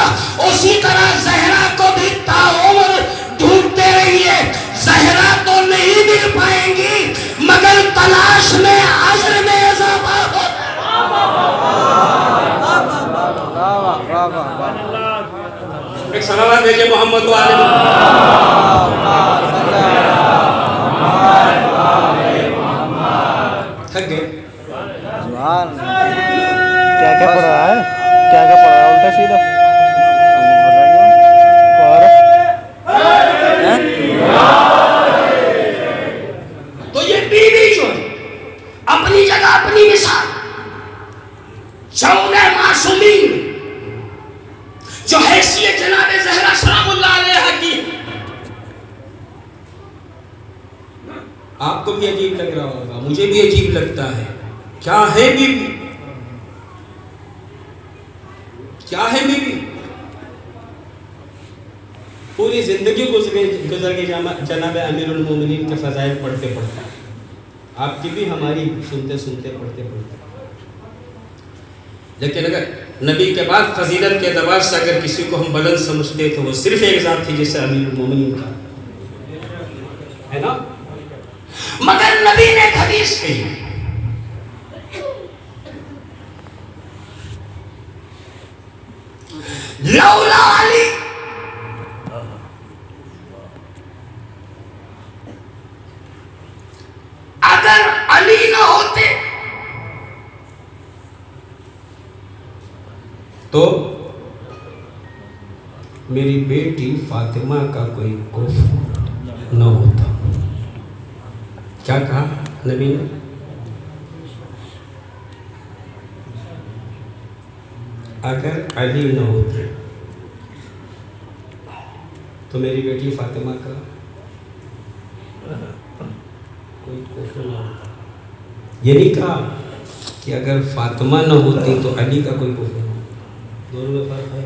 اسی طرح زہرا کو بھی تاعمر ڈھونڈتے رہیے، زہرا تو نہیں مل پائیں گی مگر تلاش میں اجر میں اضافہ ہوتا ہے۔ ایک صلوات بھیجے محمد و آل محمد۔ تھک گئے؟ کیا کیا پڑھ رہا ہے، کیا کیا پڑھ رہا ہے، الٹا سیدھا تو یہ بیوی جو ہے اپنی جگہ اپنی مثال، شعور معصومین جو حیثیت جناب زہرا سلام اللہ علیہ کی، آپ کو بھی عجیب لگ رہا ہوگا، مجھے بھی عجیب لگتا ہے، کیا ہے بی بی، کیا ہے بی بی، پوری زندگی گزر گئی جناب امیر المومنین کے فضائل پڑھتے پڑھتے، آپ کی بھی ہماری سنتے سنتے پڑھتے پڑھتے، لیکن اگر نبی کے بعد فضیلت کے اعتبار سے اگر کسی کو ہم بلند سمجھتے تو وہ صرف ایک ذات تھی جسے امیر المومنین کا ہے نا، مگر نبی نے ایک حدیث کہی، لولا علی اگر علی نہ ہوتے تو میری بیٹی فاطمہ کا کوئی کفر نہ ہوتا۔ کیا کہا نبی نے؟ اگر علی نہ ہوتے تو میری بیٹی فاطمہ کا کوئی کفر نہ ہوتا۔ یہ نہیں کہا کہ اگر فاطمہ نہ ہوتی تو علی کا کوئی کفر نہ ہوتا، دونوں میں فرق ہے۔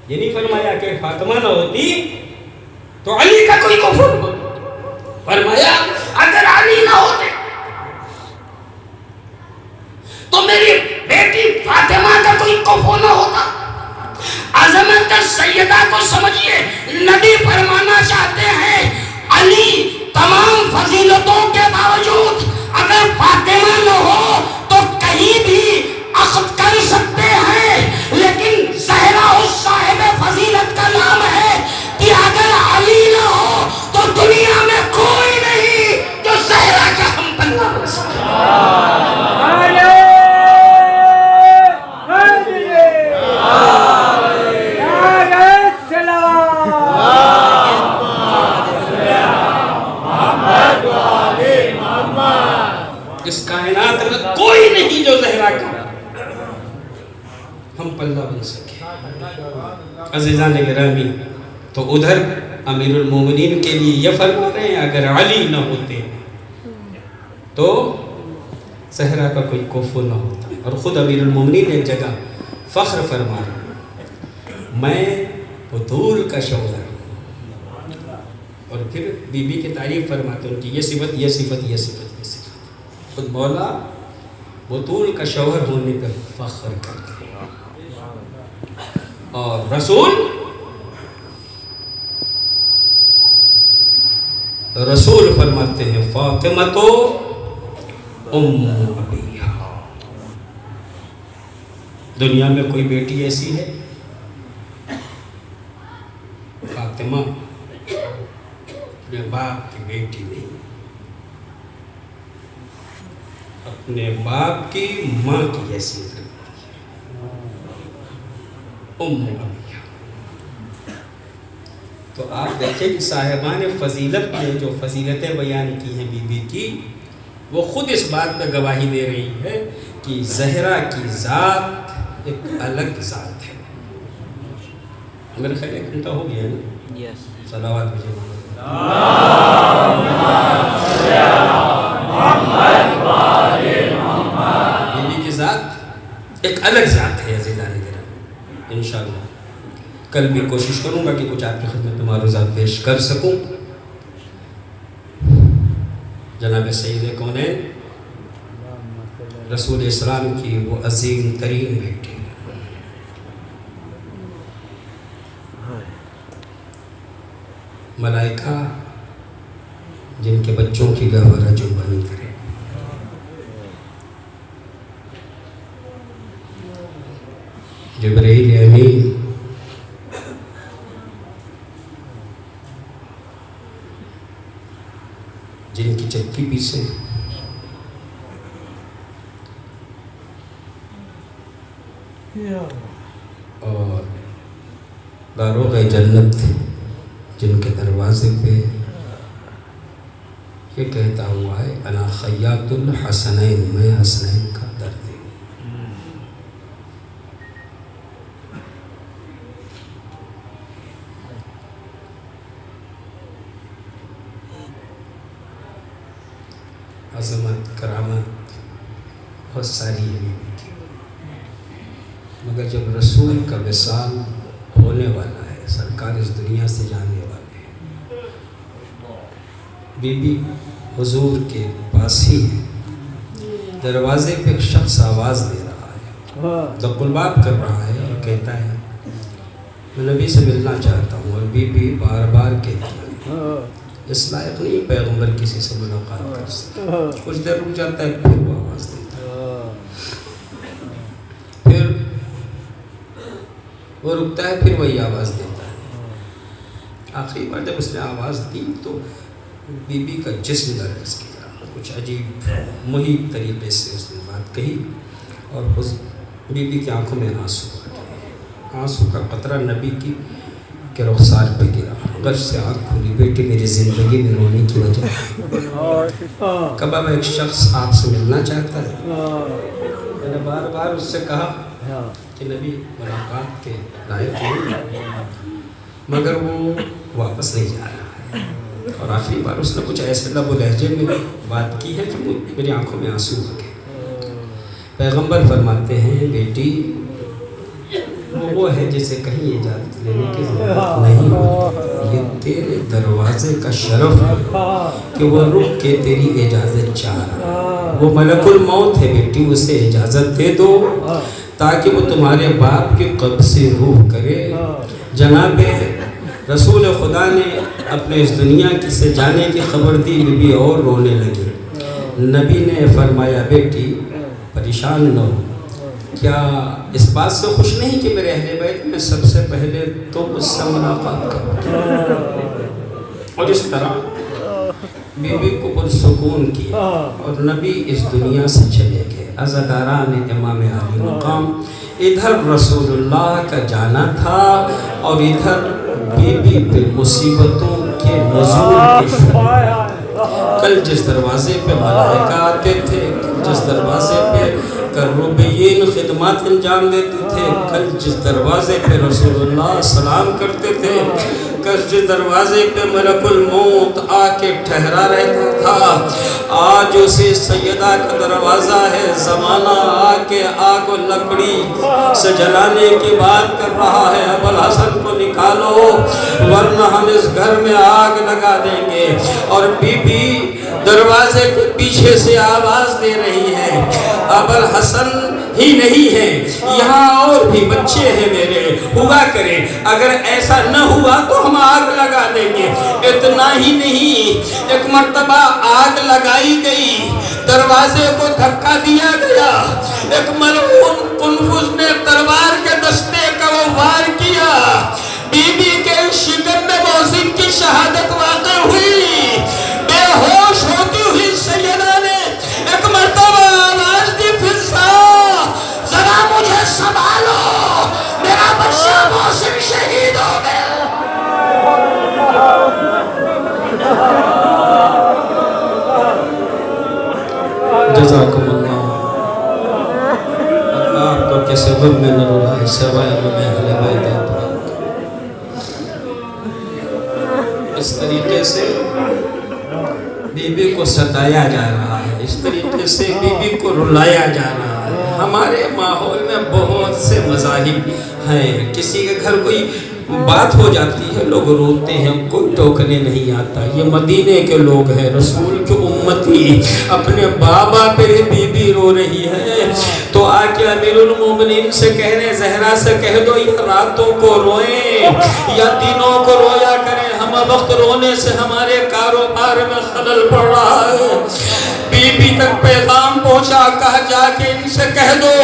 یہ نہیں فرمایا کہ فاطمہ نہ ہوتی تو علی کا کوئی کفر نہ ہوتا، فرمایا اگر علی نہ ہوتے تو میری بیٹی فاطمہ کا کوئی کفر نہ ہوتا۔ عظمت سیدہ کو سمجھیے، نبی فرمانا چاہتے ہیں علی تمام فضیلتوں کے باوجود اگر فاطمہ نہ ہو تو کہیں بھی عقد کر سکتے ہیں، لیکن زہرا اس صاحب فضیلت کا نام ہے کہ اگر علی نہ ہو تو دنیا میں کوئی نہیں۔ عزیزان گرامی، تو ادھر امیر المومنین کے لیے یہ فرما رہے ہیں اگر علی نہ ہوتے تو زہرا کا کوئی کوفو نہ ہوتا. اور خود امیر المومنین ایک جگہ فخر فرما رہے ہیں میں بطول کا شوہر ہوں. اور پھر بی بی کی تعریف فرماتے ہیں ان کی یہ صفت یہ صفت یہ صفت یہ صفت. خود مولا بطول کا شوہر ہونے پہ فخر کرتے ہیں. اور رسول فرماتے ہیں فاطمہ تو ام ابیہ. دنیا میں کوئی بیٹی ایسی ہے فاطمہ اپنے باپ کی بیٹی نہیں، اپنے باپ کی ماں کی حیثیت رکھتی ہے ام ابیہ. تو آپ دیکھیں کہ صاحبان فضیلت نے جو فضیلتیں بیان کی ہیں بی بی کی، وہ خود اس بات پہ گواہی دے رہی ہے کہ زہرا کی ذات ایک الگ ذات ہے. میرے خیال 1 گھنٹہ ہو گیا ہے نا. صلوات بھیجیں. بی بی کی ذات ایک الگ ذات ہے عزیزان گرامی. انشاءاللہ کل بھی کوشش کروں گا کہ کچھ آپ کی خدمت میں معروضات پیش کر سکوں. جناب سید کونین رسول اسلام کی وہ عظیم ترین بیٹی، ملائکہ جن کے بچوں کی گہوارہ جنبانی کرے. جبرائیل امین جن کی چکی پیسے، اور داروغ جنت جن کے دروازے پہ یہ کہتا ہوا ہے انا خیاط الحسنین، میں حسنین کا درد ہوں. عظمت کرامت بہت ساری ہے بی بی کی، مگر جب رسول کا وصال ہونے والا ہے، سرکار اس دنیا سے جانے والے ہیں، بی بی حضور کے پاس ہی ہے. دروازے پہ ایک شخص آواز دے رہا ہے، دق الباب کر رہا ہے اور کہتا ہے میں نبی سے ملنا چاہتا ہوں. اور بی بی بار بار کہتی ہے اس لائق نہیں پیغمبر کسی سے ملاقات کر سکتا. کچھ دیر رک جاتا ہے پھر وہ آواز دیتا ہے، پھر وہ رکتا ہے پھر وہی آواز دیتا ہے. آخری بار جب اس نے آواز دی تو بی بی کا جسم لرز گیا. کچھ عجیب محیط طریقے سے اس نے بات کہی اور بی بی کی آنکھوں میں آنسو آ گئے. آنسو کا قطرہ نبی کی کہ رخسار پہ گرا. غش سے آنکھ کھلی، بیٹی میری زندگی میں رونے کی وجہ کبا میں ایک شخص آپ سے ملنا چاہتا ہے. میں نے بار بار اس سے کہا کہ نبی ملاقات کے لائق نہیں، مگر وہ واپس نہیں جا رہا ہے. اور آخری بار اس نے کچھ ایسے لب و لہجے میں بات کی ہے کہ میری آنکھوں میں آنسو آ گئے. پیغمبر فرماتے ہیں بیٹی وہ ہے جسے کہیں اجازت لینے کی ضرورت نہیں ہوتی. یہ تیرے دروازے کا شرف ہے کہ وہ رک کے تیری اجازت چاہ رہا ہے. وہ ملک الموت ہے بیٹی، اسے اجازت دے دو تاکہ وہ تمہارے باپ کے قبض سے روح کرے. جناب رسول خدا نے اپنے اس دنیا سے جانے کی خبر دی، بی بی اور رونے لگی. نبی نے فرمایا بیٹی پریشان نہ ہو، کیا اس بات سے خوش نہیں کہ میرے اہل بیت میں سب سے پہلے تو مجھ سے ملاقات کرو. اور اس طرح بی بی کو پرسکون کیا اور نبی اس دنیا سے چلے گئے. عزاداران امام علی مقام، ادھر رسول اللہ کا جانا تھا اور ادھر بی بی پہ مصیبتوں کے نزول کے شروع. کل جس دروازے پہ ملائکہ آتے تھے، جس دروازے پہ کروبیین خدمات انجام دیتے تھے، کل جس دروازے پہ رسول اللہ سلام کرتے تھے، کل جس دروازے پہ ملک الموت آ کے ٹھہرا رہتا تھا، آج اسی سیدہ کا دروازہ ہے، زمانہ آ کے آگ و لکڑی سے جلانے کی بات کر رہا ہے، ابوالحسن کو نکالو ورنہ ہم اس گھر میں آگ لگا دیں گے۔ اور بی بی دروازے کے پیچھے سے آواز دے رہی ہے، ابوالحسن ہی نہیں ہے، یہاں اور بھی بچے ہیں میرے، ہوا کرے، اگر ایسا نہ ہوا تو ہم آگ لگا دیں گے۔ اتنا ہی نہیں، ایک مرتبہ آگ لگائی گئی، دروازے کو دھکا دیا گیا، ایک ملعون قنفذ نے تلوار کے دستے کا وہ وار کیا، بی بی کے شکم میں موزن کی شہادت واقع ہوئی، بے ہوش ہوتی ہوئی سیدہ نے ایک مرتبہ آواز دی، فضا ذرا مجھے سنبھالو، میرا بچہ محسن شہید ہو گیا۔ جزاکم اللہ، اللہ آپ کو کسی غم میں نہ رلائے سوائے غم اہل بیت پاک۔ اس طریقے سے بی بی کو ستایا جا رہا ہے، اس طریقے سے بی بی کو رلایا جا رہا ہے۔ ہمارے ماحول میں بہت سے مذاہب ہیں، کسی کے گھر کوئی بات ہو جاتی ہے لوگ روتے ہیں، کوئی ٹوکنے نہیں آتا۔ یہ مدینے کے لوگ ہیں، رسول کی امتی، اپنے بابا پہ بی بی رو رہی ہے تو آ کے امیر المومنین سے کہنے، زہرا سے کہہ دو یہ راتوں کو روئیں یا دنوں کو رویا کریں، ہم وقت رونے سے ہمارے کاروبار میں خلل پڑ رہا ہے۔ بی بی تک پیغام پہنچا، کہا جا کے ان سے کہہ دو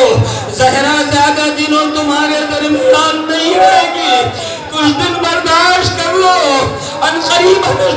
زہرا زیادہ دنوں تمہارے درمیان نہیں رہے گی، کچھ دن برداشت کر لو، ان قریب ہم اس